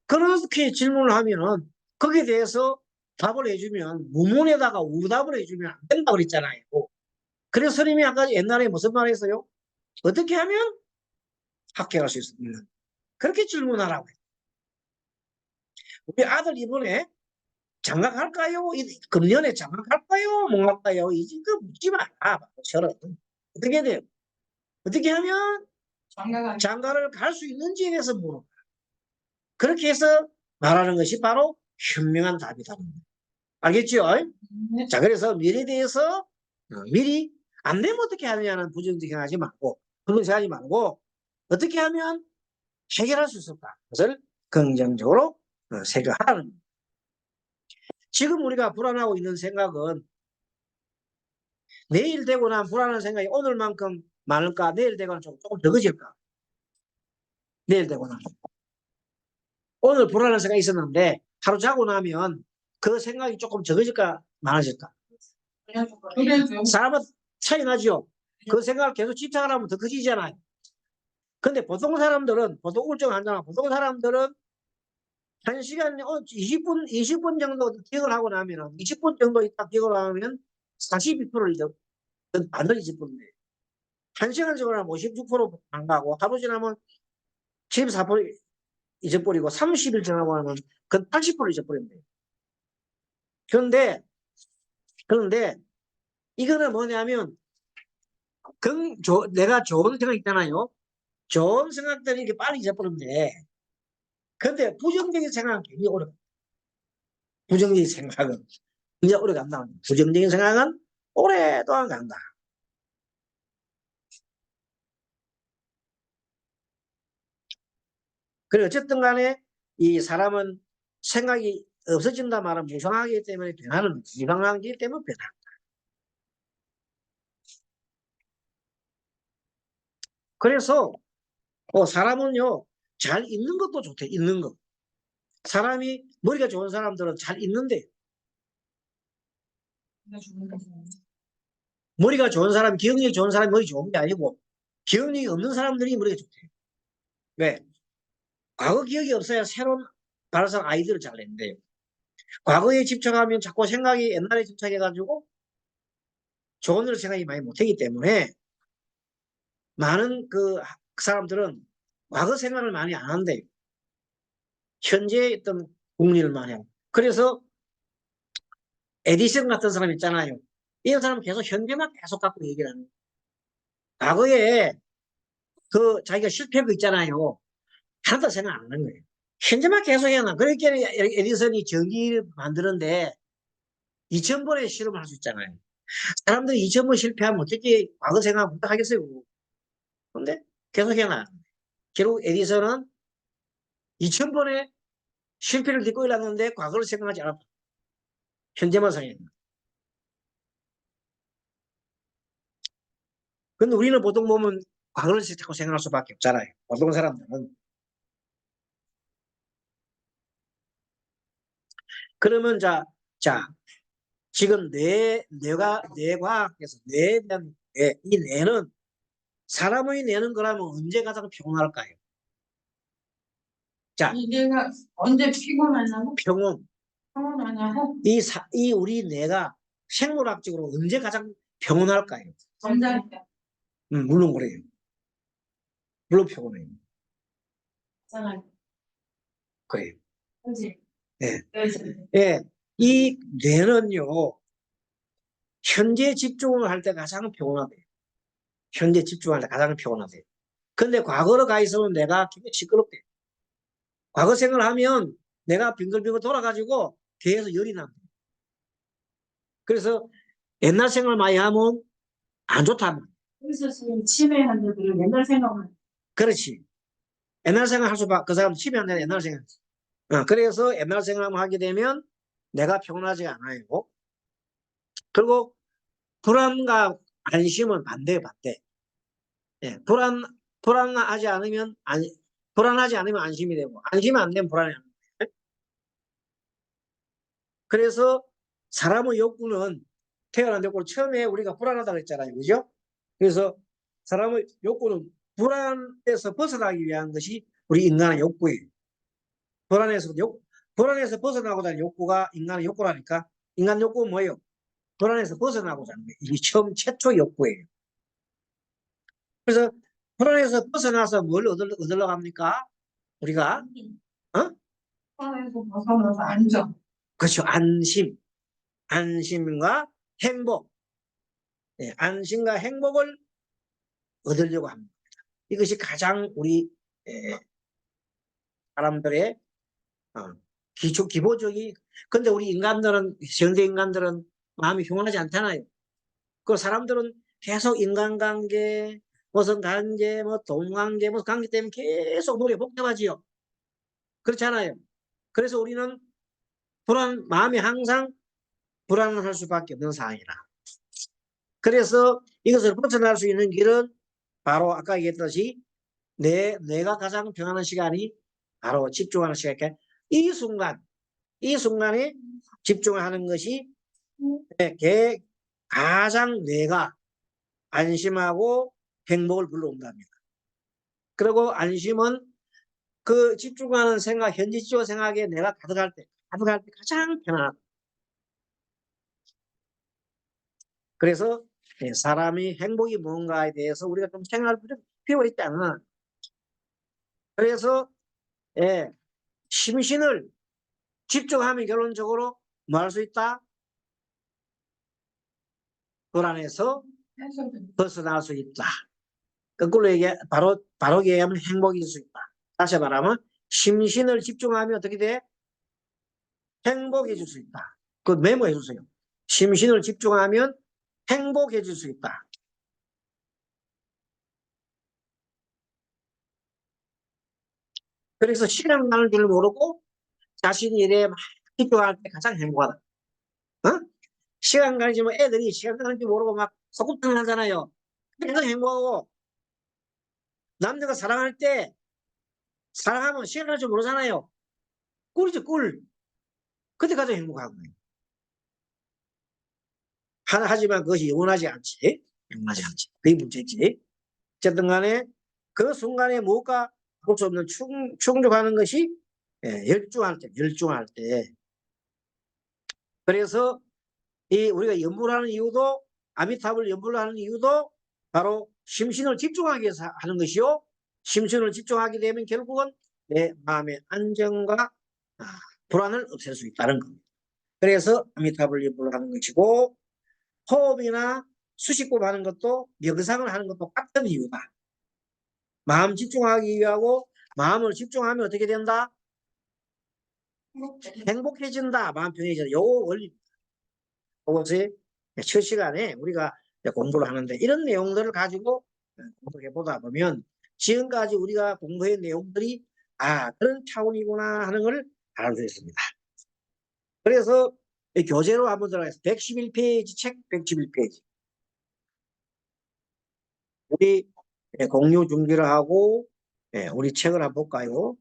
그렇게 질문을 하면은 거기에 대해서 답을 해주면 무문에다가 우답을 해주면 안 된다고 그랬잖아요. 그래서 선생님이 아까 옛날에 무슨 말 했어요? 어떻게 하면 합격할 수 있습니다. 그렇게 질문하라고 해요. 우리 아들 이번에 장가갈까요? 금년에 장가갈까요? 못 갈까요? 이제 그 묻지 마라. 저런. 어떻게 해야 돼요? 어떻게 하면 장가를 갈 수 있는지에 대해서 물어봐. 그렇게 해서 말하는 것이 바로 현명한 답이다. 알겠죠? 네. 자, 그래서 미래에 대해서 미리 안 되면 어떻게 하느냐는 부정적인 하지 말고, 그런 생각하지 말고, 어떻게 하면 해결할 수 있을까? 그것을 긍정적으로 생각하라는 겁니다. 지금 우리가 불안하고 있는 생각은 내일 되고 난 불안한 생각이 오늘만큼 많을까? 내일 되고는 조금 적어질까? 내일 되고 나면. 오늘 불안한 생각이 있었는데 하루 자고 나면 그 생각이 조금 적어질까? 많아질까? 사람은 차이 나죠? 그 생각을 계속 집착을 하면 더 커지잖아요. 근데 보통 사람들은, 보통 우울증 환자나 보통 사람들은 1시간, 20분 정도 기억을 하고 나면, 20분 정도 있다 기억을 하면 42%를 잊어, 반을 잊어버린대. 1시간 정도는 56%안 가고, 하루 지나면 74% 잊어버리고, 30일 지나고 나면 그 80% 잊어버린대. 그런데, 이거는 뭐냐면, 내가 좋은 생각 있잖아요. 좋은 생각들이 이렇게 빨리 잊어버리는데, 근데 부정적인 생각은 굉장히 오래 가. 부정적인 생각은 굉장히 오래 간다. 부정적인 생각은 오랫동안 간다. 그래, 어쨌든 간에 이 사람은 생각이 없어진다 말은 무상하기 때문에 변하는, 무상하기 때문에 변한다. 그래서 사람은요, 잘 있는 것도 좋대, 있는 거. 사람이 머리가 좋은 사람들은 잘 있는데, 머리가 좋은 사람, 기억력이 좋은 사람이 머리 좋은 게 아니고, 기억력이 없는 사람들이 머리가 좋대. 왜? 과거 기억이 없어야 새로운 발상 아이디어를 잘 낸대요. 과거에 집착하면 자꾸 생각이 옛날에 집착해가지고 좋은 일 생각이 많이 못하기 때문에 많은 그 사람들은 과거 생각을 많이 안 한대요. 현재의 어떤 국리를 많이 하고. 그래서 에디슨 같은 사람 있잖아요. 이런 사람은 계속 현재만 계속 갖고 얘기를 하는 거예요. 과거에 그 자기가 실패한 거 있잖아요. 하나도 생각 안 하는 거예요. 현재만 계속 해놔. 그러니까 에디슨이 전기를 만드는데 2000번의 실험을 할 수 있잖아요. 사람들이 2000번 실패하면 어떻게 과거 생각 못 하겠어요. 근데 계속 해놔. 결국 에디슨은 2000번의 실패를 딛고 일어났는데 과거를 생각하지 않았다. 현재만 생각했다. 근데 우리는 보통 보면 과거를 자꾸 생각할 수밖에 없잖아요. 보통 사람들은. 그러면 자, 지금 뇌 과학에서 뇌에 대한 이 뇌는 사람의 뇌는 그러면 언제 가장 피곤할까요? 자, 이제가 언제 피곤하냐고? 평온. 피곤하냐고? 이 우리 뇌가 생물학적으로 언제 가장 평온할까요? 잠잘 때. 물론 그래요. 물론 피곤해요. 잠잘 때. 그래요. 그지? 예. 그지? 예. 이 뇌는요, 현재 집중을 할 때 가장 피곤하대요. 현재 집중할 때 가장 피곤하대요. 근데 과거로 가 있으면 내가 굉장히 시끄럽대요. 과거 생각을 하면 내가 빙글빙글 돌아가지고 뒤에서 열이 납니다. 그래서 옛날 생각을 많이 하면 안 좋다. 그래서 지금 치매한데도 옛날 생각만. 그렇지. 옛날 생각할 수밖에, 그 사람 치매한데 옛날 생각. 그래서 옛날 생각을 하게 되면 내가 피곤하지 않아요. 그리고 불안과 안심은 반대예요, 반대. 예, 불안하지 않으면 불안하지 않으면 안심이 되고, 안심이 안 되면 불안해. 그래서 사람의 욕구는 태어난 욕구는 처음에 우리가 불안하다고 했잖아요. 그죠? 그래서 사람의 욕구는 불안에서 벗어나기 위한 것이 우리 인간의 욕구예요. 불안에서 벗어나고자 하는 욕구가 인간의 욕구라니까. 인간 욕구는 뭐예요? 불안에서 벗어나고자 하는 거예요. 이게 처음 최초 욕구예요. 그래서 불안에서 벗어나서 뭘 얻으러 갑니까? 우리가 불안해서 벗어나서 안정. 그렇죠. 안심과 행복. 네, 안심과 행복을 얻으려고 합니다. 이것이 가장 우리 사람들의 기본적인. 근데 우리 인간들은, 현대 인간들은 마음이 흉하지 않잖아요. 그 사람들은 계속 인간관계, 무슨 관계, 뭐 동관계, 무슨 관계 때문에 계속 머리 복잡하지요. 그렇잖아요. 그래서 우리는 마음이 항상 불안할 수밖에 없는 상황이라. 그래서 이것을 벗어날 수 있는 길은 바로 아까 얘기했듯이 내가 가장 평안한 시간이 바로 집중하는 시간이니까 이 순간에 집중을 하는 것이 가장 뇌가 안심하고 행복을 불러온답니다. 그리고 안심은 그 집중하는 생각, 현재 집중 생각에 내가 가득할 때 가장 편안하다. 그래서 사람이 행복이 뭔가에 대해서 우리가 좀 생각할 필요가 있지 않나. 그래서 심신을 집중하면 결론적으로 뭐 할 수 있다? 불안에서 벗어날 수 있다. 거꾸로 바로 얘기하면 행복일 수 있다. 다시 말하면 심신을 집중하면 어떻게 돼? 행복해질 수 있다. 그 메모해 주세요. 심신을 집중하면 행복해질 수 있다. 그래서 시간 가는 줄 모르고 자신이 일에 막 집중할 때 가장 행복하다. 어? 시간 가는 줄 애들이 시간 가는 줄 모르고 막 소꿉장을 하잖아요. 굉장히 행복하고 남자가 사랑할 때 사랑하면 시간 가는 줄 모르잖아요. 꿀이죠, 꿀. 그때 가장 행복한 거예요. 하지만 그것이 영원하지 않지. 영원하지 않지. 그게 문제지. 어쨌든 간에 그 순간에 무엇과 할 수 없는 충족하는 것이 열중할 때. 그래서 우리가 연불 하는 이유도, 아미타불 연불 하는 이유도 바로 심신을 집중하기 위해서 하는 것이요. 심신을 집중하게 되면 결국은 내 마음의 안정과 불안을 없앨 수 있다는 겁니다. 그래서 아미타불 연불을 하는 것이고, 호흡이나 수식법 하는 것도 명상을 하는 것도 같은 이유다. 마음 집중하기 위하고 마음을 집중하면 어떻게 된다? 행복해진다. 마음 편해진다. 요 원리. 그것이 첫 시간에 우리가 공부를 하는데 이런 내용들을 가지고 공부해 보다 보면 지금까지 우리가 공부한 내용들이 그런 차원이구나 하는 걸 알 수 있습니다. 그래서 이 교재로 한번 들어가서 111페이지 책 111페이지 우리 공유 준비를 하고 우리 책을 한번 볼까요?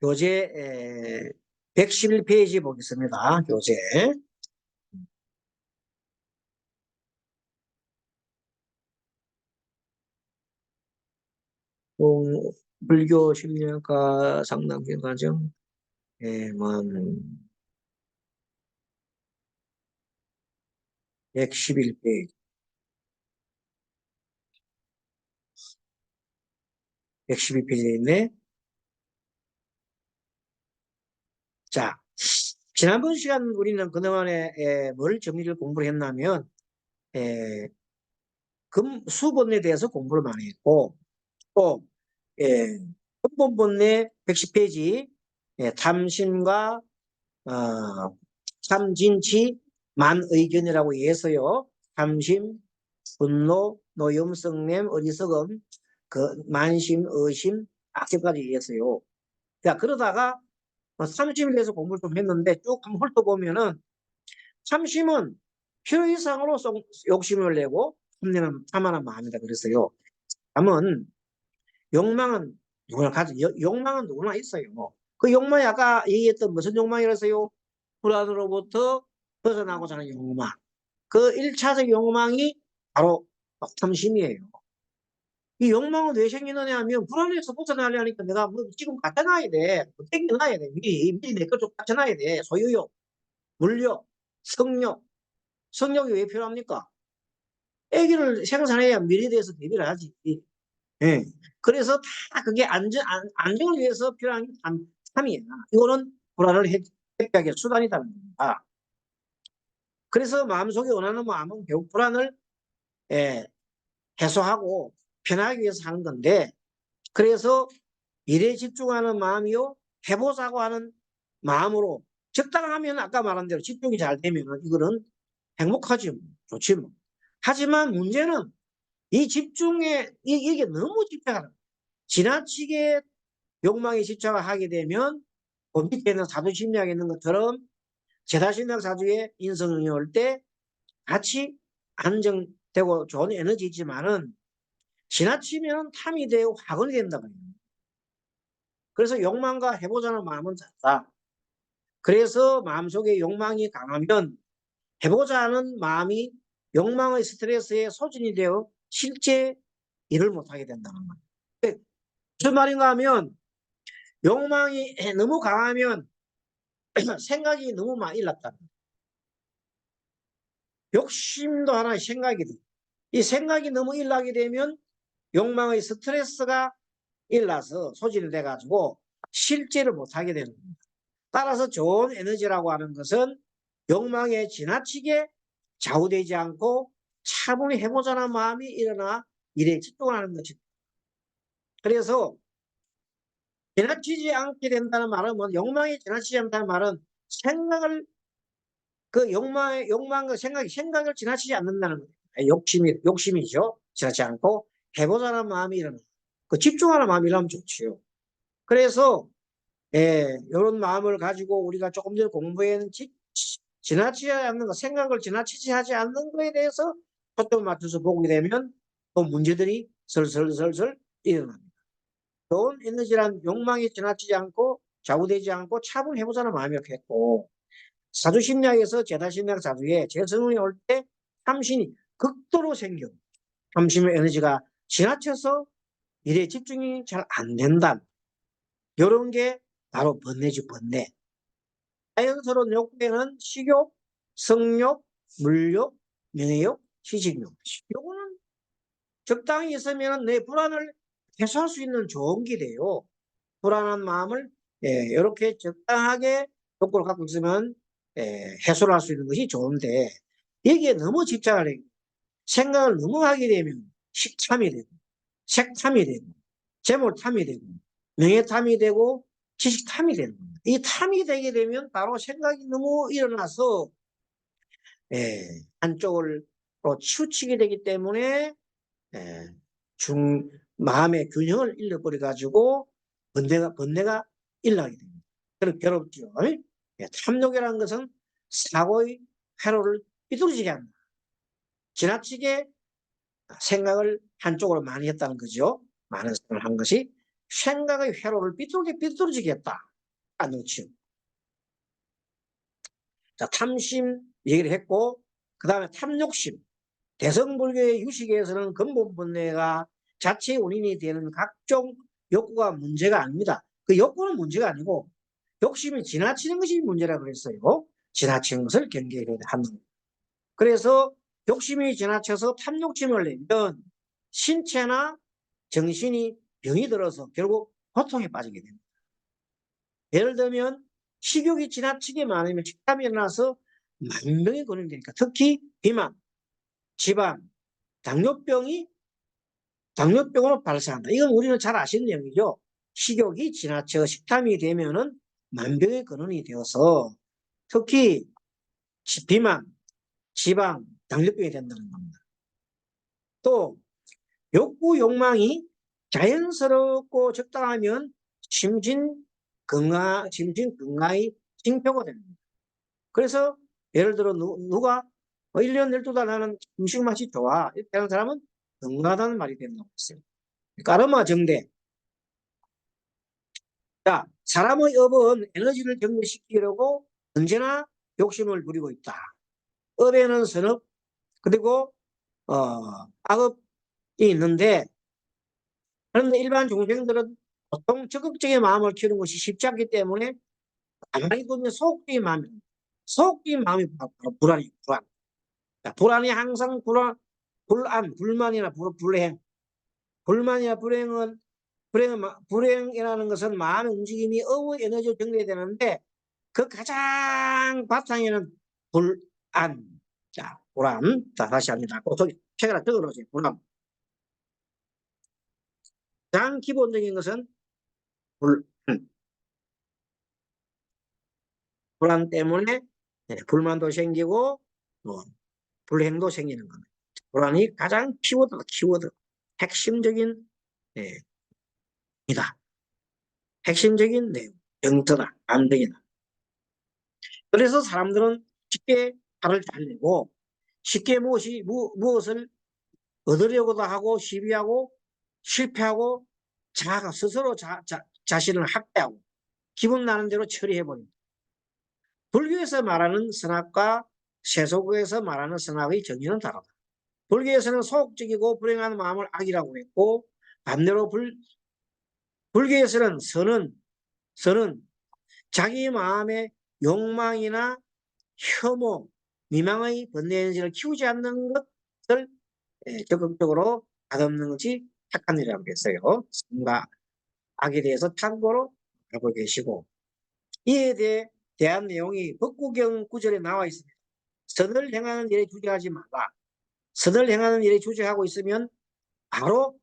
교재 111페이지 보겠습니다. 교재. 불교 10년과 상담 과정. 뭐 111페이지. 112페이지에 있네. 자, 지난번 시간 우리는 그동안에 뭘 정리를 공부를 했냐면 수본에 대해서 공부를 많이 했고 또 근본본내 110페이지 탐심과 참진치 만의견이라고 해서요. 탐심, 분노, 노염, 성냄, 어리석음, 만심, 의심, 악심까지 해서요. 자, 그러다가 30일 내서 공부를 좀 했는데 쭉 한번 훑어보면은 참심은 필요 이상으로 욕심을 내고 탐하는 마음이다 그랬어요. 다만 욕망은 욕망은 누구나 있어요. 그 욕망이 아까 얘기했던 무슨 욕망이라서요? 불안으로부터 벗어나고자 하는 욕망. 그 1차적 욕망이 바로 탐심이에요. 이 욕망은 왜 생기느냐 하면 불안해서 벗어나려니까 내가 뭐 지금 갖다 놔야 돼. 뭐 땡겨놔야 돼. 미리 내 것 좀 갖다 놔야 돼. 소유욕, 물욕, 성욕. 성욕이 왜 필요합니까? 아기를 생산해야 미래에 대해서 대비를 하지. 예. 그래서 다 그게 안정을 위해서 필요한 게 탐이야. 이거는 불안을 회피하기 수단이다. 그래서 마음속에 원하는 마음은 결국 불안을 해소하고 편하기 위해서 하는 건데, 그래서 일에 집중하는 마음이요, 해보자고 하는 마음으로 적당하면 아까 말한 대로 집중이 잘 되면 이거는 행복하지, 좋지 뭐. 하지만 문제는 이 집중에 이게 너무 집착하는 지나치게 욕망에 집착을 하게 되면 그 밑에 있는 사주심리학에 있는 것처럼 제다심리학 사주에 인성이 올 때 같이 안정되고 좋은 에너지 있지만은 지나치면 탐이 되고 화근이 된다고 해요. 그래서 욕망과 해보자는 마음은 작다. 그래서 마음속에 욕망이 강하면 해보자 하는 마음이 욕망의 스트레스에 소진이 되어 실제 일을 못하게 된다는 거예요. 무슨 말인가 하면 욕망이 너무 강하면 생각이 너무 많이 일났다. 욕심도 하나의 생각이다. 이 생각이 너무 일나게 되면 욕망의 스트레스가 일나서 소진이 돼가지고 실제를 못하게 되는 겁니다. 따라서 좋은 에너지라고 하는 것은 욕망에 지나치게 좌우되지 않고 차분히 해보자는 마음이 일어나 일에 집중하는 것입니다. 그래서 지나치지 않게 된다는 말은 뭐 욕망이 지나치지 않다는 말은 생각을 그 욕망과 생각을 지나치지 않는다는 거예요. 욕심이죠. 지나치지 않고 해보자는 마음이 일어나. 그 집중하는 마음이 일어나면 좋지요. 그래서 이런 마음을 가지고 우리가 조금 전에 공부했는 지나치지 않는 거, 생각을 지나치지 하지 않는 거에 대해서 초점을 맞춰서 보게 되면 또 문제들이 슬슬슬슬 일어납니다. 좋은 에너지란 욕망이 지나치지 않고 좌우되지 않고 차분해보자는 마음이었고 했고, 사주심리학에서 제다심리학 사주에 재성운이 올 때 탐심이 극도로 생겨. 탐심의 에너지가 지나쳐서 일에 집중이 잘 안 된다. 이런 게 바로 번뇌지, 번뇌. 자연스러운 욕구에는 식욕, 성욕, 물욕, 명예욕, 시식욕. 요거는 적당히 있으면 내 불안을 해소할 수 있는 좋은 길이에요. 불안한 마음을 이렇게 적당하게 욕구를 갖고 있으면 해소를 할 수 있는 것이 좋은데 여기에 너무 집착을 해. 생각을 너무 하게 되면 식탐이 되고 색탐이 되고 재물탐이 되고 명예탐이 되고 지식탐이 되는 겁니다. 이 탐이 되게 되면 바로 생각이 너무 일어나서 한쪽을 치우치게 되기 때문에 마음의 균형을 잃어버려 가지고 번뇌가 일어나게 됩니다. 그럼 괴롭죠. 탐욕이라는 것은 사고의 회로를 삐뚤어지게 한다. 지나치게 생각을 한쪽으로 많이 했다는 거죠. 많은 생각을 한 것이 생각의 회로를 삐뚤어지게 했다. 안 그렇죠. 자, 탐심 얘기를 했고, 그 다음에 탐욕심. 대성불교의 유식에서는 근본 번뇌가 자체 원인이 되는 각종 욕구가 문제가 아닙니다. 그 욕구는 문제가 아니고 욕심이 지나치는 것이 문제라고 그랬어요. 지나치는 것을 경계해야 한다. 그래서 욕심이 지나쳐서 탐욕심을 내면 신체나 정신이 병이 들어서 결국 고통에 빠지게 됩니다. 예를 들면 식욕이 지나치게 많으면 식탐이 일어나서 만병이 걸리게 되니까 특히 비만, 지방, 당뇨병으로 발생한다. 이건 우리는 잘 아시는 내용이죠. 식욕이 지나쳐 식탐이 되면은 만병의 근원이 되어서 특히 비만, 지방, 당뇨병이 된다는 겁니다. 또 욕구, 욕망이 자연스럽고 적당하면 심신 건강의 징표가 됩니다. 그래서 예를 들어 누가 1년 12달 나는 음식 맛이 좋아 이렇게 하는 사람은 건강하다는 말이 된다고 했어요. 까르마 정대. 자, 사람의 업은 에너지를 정리시키려고 언제나 욕심을 부리고 있다. 업에는 선업 그리고 악업이 있는데 그런데 일반 중생들은 보통 적극적인 마음을 키우는 것이 쉽지 않기 때문에 가만히 보면 소극적인 마음이 바로 불안이에요. 불안. 자, 불안이 항상 불만이나 불행. 불만이나 불행이라는 것은 마음의 움직임이 업의 에너지로 정리해야 되는데 그 가장 바탕에는 불안. 자, 불안. 자, 다시 합니다. 저기 책에다 적어놓으세요. 불안. 가장 기본적인 것은 불안 때문에 불만도 생기고 불행도 생기는 겁니다. 불안이 가장 키워드 핵심적인 이다. 핵심적인 내용, 영터다, 안정이다. 그래서 사람들은 쉽게 발을 잘 내고 쉽게 무엇을 얻으려고도 하고 시비하고 실패하고 스스로 자신을 학대하고 기분 나는 대로 처리해버립니다. 불교에서 말하는 선악과 세속에서 말하는 선악의 정의는 다르다. 불교에서는 소극적이고 불행한 마음을 악이라고 했고 반대로 불교에서는 선은 자기 마음의 욕망이나 혐오, 미망의 번뇌 에너지를 키우지 않는 것을 적극적으로 다듬는 것이 착한 일이라고 했어요. 선과 악에 대해서 참고로 알고 계시고 이에 대한 내용이 법구경 구절에 나와 있습니다. 선을 행하는 일에 주저하지 말라. 선을 행하는 일에 주저하고 있으면 바로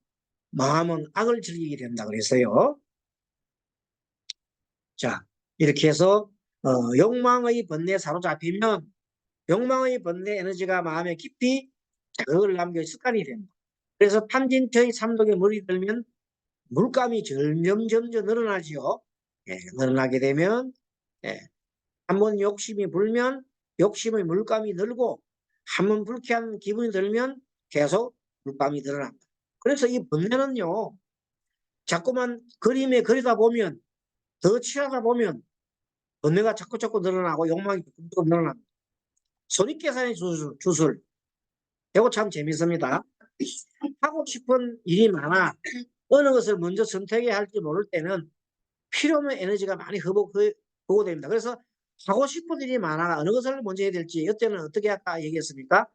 마음은 악을 즐기게 된다 그랬어요. 자, 이렇게 해서 욕망의 번뇌에 사로잡히면 욕망의 번뇌 에너지가 마음에 깊이 자극을 남겨 습관이 됩니다. 그래서 탐진처의 삼독에 물이 들면 물감이 점점 늘어나지요. 늘어나게 되면 한번 욕심이 불면 욕심의 물감이 늘고 한번 불쾌한 기분이 들면 계속 물감이 늘어납니다. 그래서 이 번뇌는요. 자꾸만 그림에 그리다 보면 더 취하다 보면 번뇌가 자꾸 늘어나고 욕망이 조금 늘어납니다. 손익계산의 주술. 이거 참 재밌습니다. 하고 싶은 일이 많아 어느 것을 먼저 선택해야 할지 모를 때는 필요 없는 에너지가 많이 보고됩니다. 그래서 하고 싶은 일이 많아 어느 것을 먼저 해야 될지 이때는 어떻게 할까 얘기했습니까?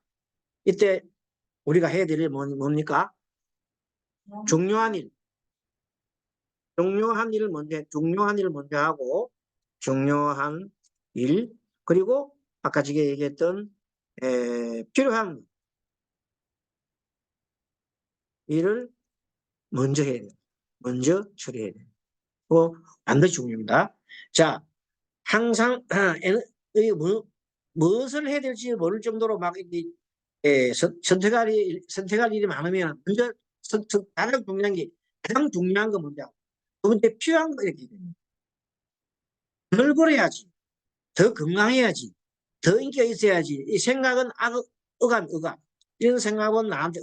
이때 우리가 해야 될 일이 뭡니까? 중요한 일을 먼저 하고 중요한 일 그리고 아까 제가 얘기했던 필요한 일을 먼저 해야 돼요. 먼저 처리해야 돼요. 반드시 중요합니다. 자, 항상 무엇을 해야 될지 모를 정도로 막 선택할 일이 많으면 먼저 가장 중요한 거 뭔지 알고, 두 번째 필요한 거 이렇게 됩니다. 덜 벌어야지, 더 건강해야지, 더 인기가 있어야지. 이 생각은 억압. 이런 생각은 나한테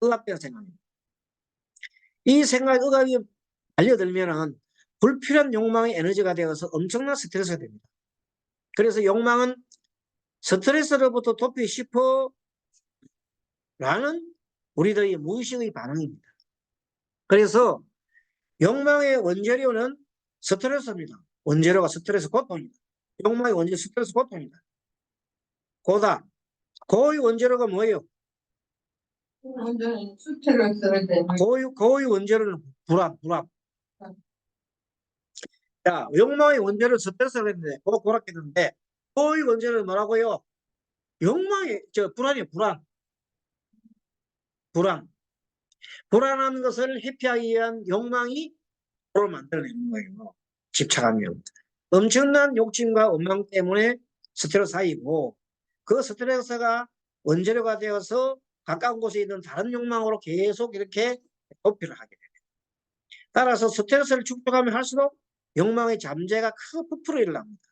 억압되는 생각입니다. 이 생각 억압이 달려들면은 불필요한 욕망의 에너지가 되어서 엄청난 스트레스가 됩니다. 그래서 욕망은 스트레스로부터 도피고 싶어 라는 우리들의 무의식의 반응입니다. 그래서 욕망의 원재료는 스트레스입니다. 원재료가 스트레스, 고통입니다. 욕망의 원재료 스트레스, 고통입니다. 고의 원재료가 뭐예요? 완전 스트레스를 때문에. 고의 원재료는 불안. 자, 욕망의 원재료는 스트레스를 했는데, 고락했는데, 고의 원재료는 뭐라고요? 불안이에요, 불안. 불안한 것을 회피하기 위한 욕망이 고를 만들어내는 거예요. 집착하면. 엄청난 욕심과 원망 때문에 스트레스 쌓이고, 그 스트레스가 원재료가 되어서 가까운 곳에 있는 다른 욕망으로 계속 이렇게 도피를 하게 됩니다. 따라서 스트레스를 축적하면 할수록 욕망의 잠재가 크게 부풀어 일어납니다.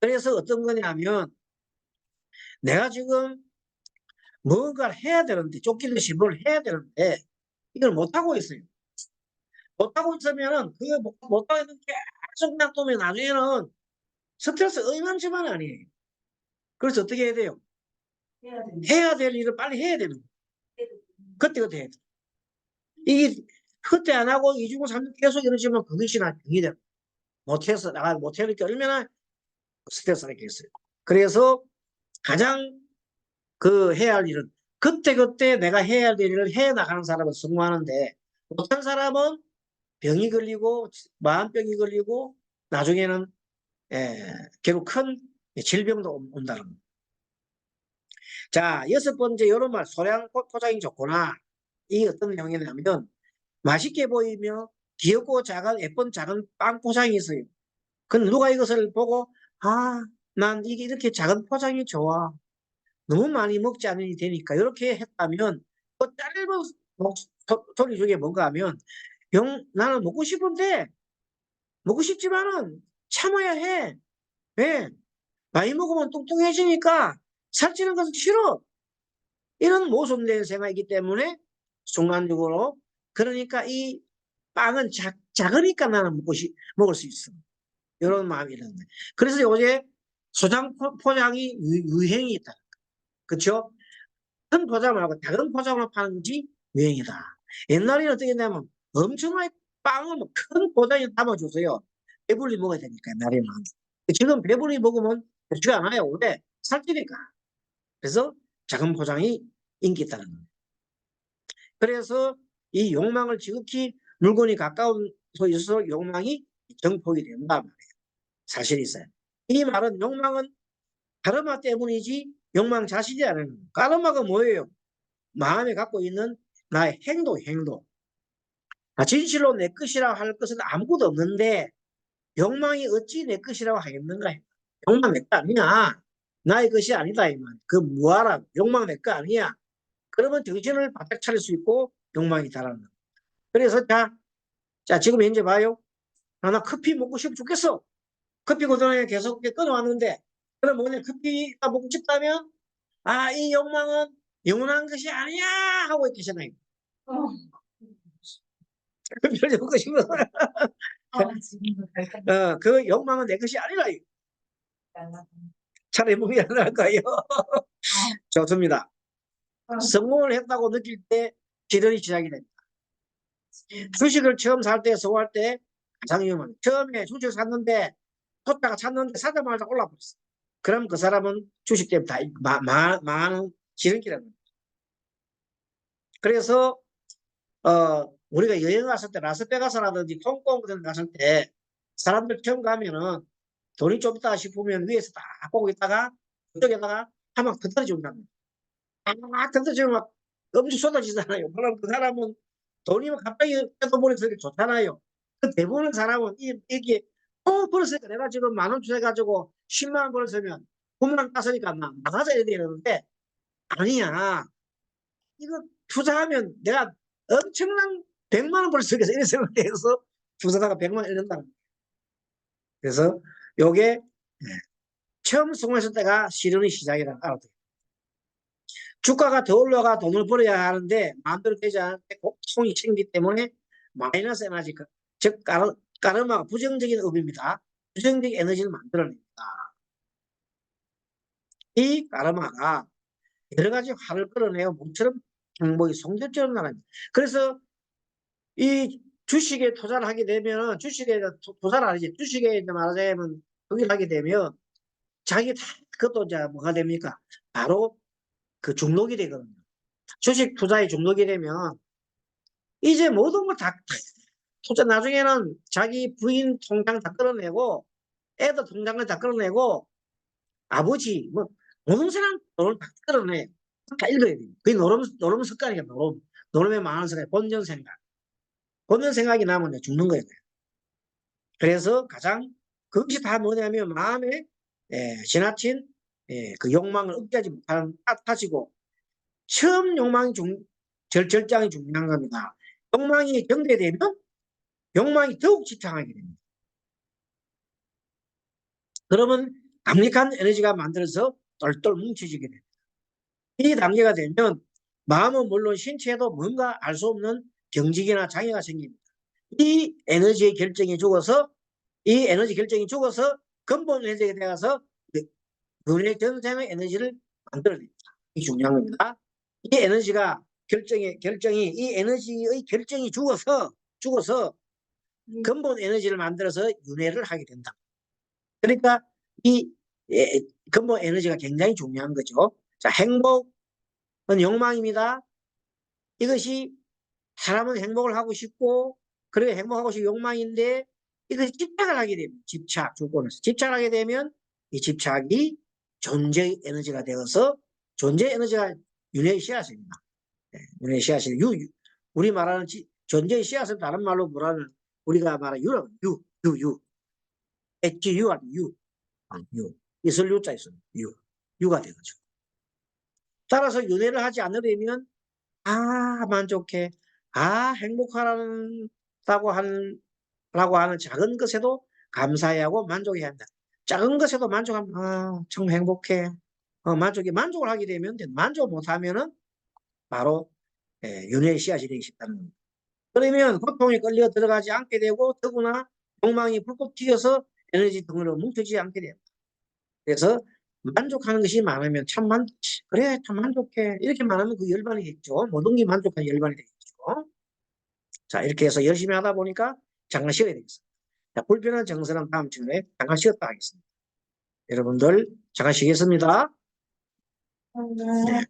그래서 어떤 거냐면, 내가 지금 뭔가를 해야 되는데, 쫓기듯이 뭘 해야 되는데, 이걸 못하고 있어요. 못하고 있으면은, 그게 못하고 있는 게 계속 놔두면 나중에는 스트레스 의만치만 아니에요. 그래서 어떻게 해야 돼요? 해야 될 일을 빨리 해야 되는 거예요. 그때 해야 돼요. 이게 그때 안 하고 2주, 3주 계속 이러시면 그것이 병이 돼요. 못해니까 얼마나 스트레스가 있겠어요. 그래서 가장 해야 할 일은 그때 내가 해야 할 일을 해 나가는 사람은 성공하는데, 못한 사람은 병이 걸리고 마음병이 걸리고 나중에는 결국 큰 질병도 온다는 겁니다. 자, 6번째 이런 말, 소량 포장이 좋구나. 이게 어떤 내용이냐면, 맛있게 보이며 귀엽고 예쁜 작은 빵 포장이 있어요. 그럼 누가 이것을 보고, 난 이게 이렇게 작은 포장이 좋아. 너무 많이 먹지 않으니 되니까. 이렇게 했다면, 그 짧은 소리 중에 뭔가 하면, 나는 먹고 싶은데, 먹고 싶지만은 참아야 해. 왜? 많이 먹으면 뚱뚱해지니까 살찌는 것은 싫어. 이런 모순된 생각이기 때문에 순간적으로, 그러니까 이 빵은 작으니까 나는 먹을 수 있어. 이런 마음이 있는 거예요. 그래서 요새 소장 포장이 유행이 있다. 그렇죠? 큰 포장 말고 작은 포장으로 파는 것이 유행이다. 옛날에는 어떻게 했냐면 엄청나게 빵을 큰 포장에 담아줬어요. 배불리 먹어야 되니까, 옛날에는. 지금 배불리 먹으면 좋지가 않아요. 왜? 살찌니까. 그래서 작은 포장이 인기 있다는 거예요. 그래서 이 욕망을 지극히 물건이 가까운 곳에서 욕망이 정폭이 된다 말이에요. 사실이 있어요. 이 말은 욕망은 카르마 때문이지 욕망 자신이 아니에요. 카르마가 뭐예요? 마음에 갖고 있는 나의 행동. 진실로 내 것이라고 할 것은 아무것도 없는데 욕망이 어찌 내 것이라고 하겠는가? 욕망 내 거 아니야. 나의 것이 아니다 이 말. 그 뭐하라? 욕망 내 거 아니야. 그러면 정신을 바짝 차릴 수 있고 욕망이 달하는 거예요. 그래서 자 지금 현재 봐요. 나 커피 먹고 싶어 죽겠어. 커피 고등학교 계속 끊어왔는데, 그럼 뭐냐, 커피가 먹고 싶다면 이 욕망은 영원한 것이 아니야 하고 있겠잖아요. 커피를 먹고 싶어. 그 욕망은 내 것이 아니라 차라리 몸이 안 나을 거예요. 좋습니다. 성공을 했다고 느낄 때 기들이 시작이 됩니다. 주식을 처음 살 때, 성공할 때 가장 위험한, 처음에 주식 샀는데 샀다가 사자마자 올라버렸어. 그럼 그 사람은 주식 때문에 다 망하는 지름길이라는 겁니다. 그래서 우리가 여행 갔을 때 라스베가스라든지 홍콩 같은 데 갔을 때 사람들 처음 가면은 돈이 좀 있다 싶으면 위에서 딱 보고 있다가 그쪽에다가 한방 터뜨려준다는 거예요. 터뜨려주면 막 엄청 쏟아지잖아요. 그럼 그 사람은 돈이 갑자기 뜯어버리니까 좋잖아요. 그 대부분의 사람은 이게 벌었으니까 내가 지금 10,000원 투자해가지고 10만 원 벌었으면 돈만 땄으니까 나가서 해야 되는데 아니야. 이거 투자하면 내가 엄청난 100만 원 벌 수 있겠어. 이런 생각해서 투자다가 100만 원 잃는다. 그래서 요게 처음 성공했을 때가 시련의 시작이라는 알아둬요. 주가가 더 올라가 돈을 벌어야 하는데 마음대로 되지 않을 때 고통이 생기기 때문에 마이너스 에너지, 즉 까르마가 부정적인 업입니다. 부정적인 에너지를 만들어냅니다. 이 까르마가 여러 가지 화를 끌어내어 모처럼 행복이 송두처럼 나갑니다. 그래서 이 주식에 투자를 하게 되면 주식에 투자를 하지 주식에 말하자면 투기를 하게 되면 자기 다 그것도 이제 뭐가 됩니까? 바로 그 중독이 되거든요. 주식 투자에 중독이 되면 이제 모든 걸 다 투자 나중에는 자기 부인 통장 다 끌어내고 애들 통장을 다 끌어내고 아버지 뭐 모든 사람 돈을 다 끌어내 다 읽어야 돼요. 그게 노름 습관이야. 노름에 많은 생각, 본전 생각이 나면 죽는 거예요. 그래서 가장 그것이 다 뭐냐면 마음에 지나친 그 욕망을 억제하지 못하는 탓이고 처음 욕망이 절장이 중요한 겁니다. 욕망이 경계되면 욕망이 더욱 집착하게 됩니다. 그러면 강력한 에너지가 만들어서 똘똘 뭉쳐지게 됩니다. 이 단계가 되면 마음은 물론 신체에도 뭔가 알 수 없는 경직이나 장애가 생깁니다. 이 에너지 결정이 죽어서 근본 에너지가 되어서 눈의 전생의 에너지를 만들어냅니다. 이게 중요한 겁니다. 이 에너지가 이 에너지의 결정이 죽어서 근본 에너지를 만들어서 윤회를 하게 된다. 그러니까 이 근본 에너지가 굉장히 중요한 거죠. 자, 행복은 욕망입니다. 이것이 사람은 행복을 하고 싶고 그래 행복하고 싶은 욕망인데 이것이 집착을 하게 됩니다. 조건에서 집착을 하게 되면 이 집착이 존재의 에너지가 되어서 존재 에너지가 윤회의 씨앗입니다. 윤회의 씨앗이 우리 말하는 존재의 씨앗은 다른 말로 뭐라는 우리가 말하는 유 HU 아니 유 있을 유자 있습니다. 유가 되죠. 따라서 윤회를 하지 않으려면 만족해 행복하다고 하는 작은 것에도 감사해야 하고 만족해야 한다. 작은 것에도 만족하면 참 행복해. 만족을 하게 되면 만족 못하면은 바로 윤회의 씨앗이 되기 쉽다는 겁니다. 그러면 고통에 끌려 들어가지 않게 되고 더구나 욕망이 불꽃 튀어서 에너지 덩어리로 뭉쳐지지 않게 됩니다. 그래서 만족하는 것이 많으면 참 만족해 이렇게 말하면 그 열반이 되겠죠. 모든 게 만족한 열반이 되겠죠. 자, 이렇게 해서 열심히 하다 보니까 잠깐 쉬어야 되겠습니다. 자, 불편한 정서는 다음 주에 잠깐 쉬었다 하겠습니다. 여러분들 잠깐 쉬겠습니다. 네.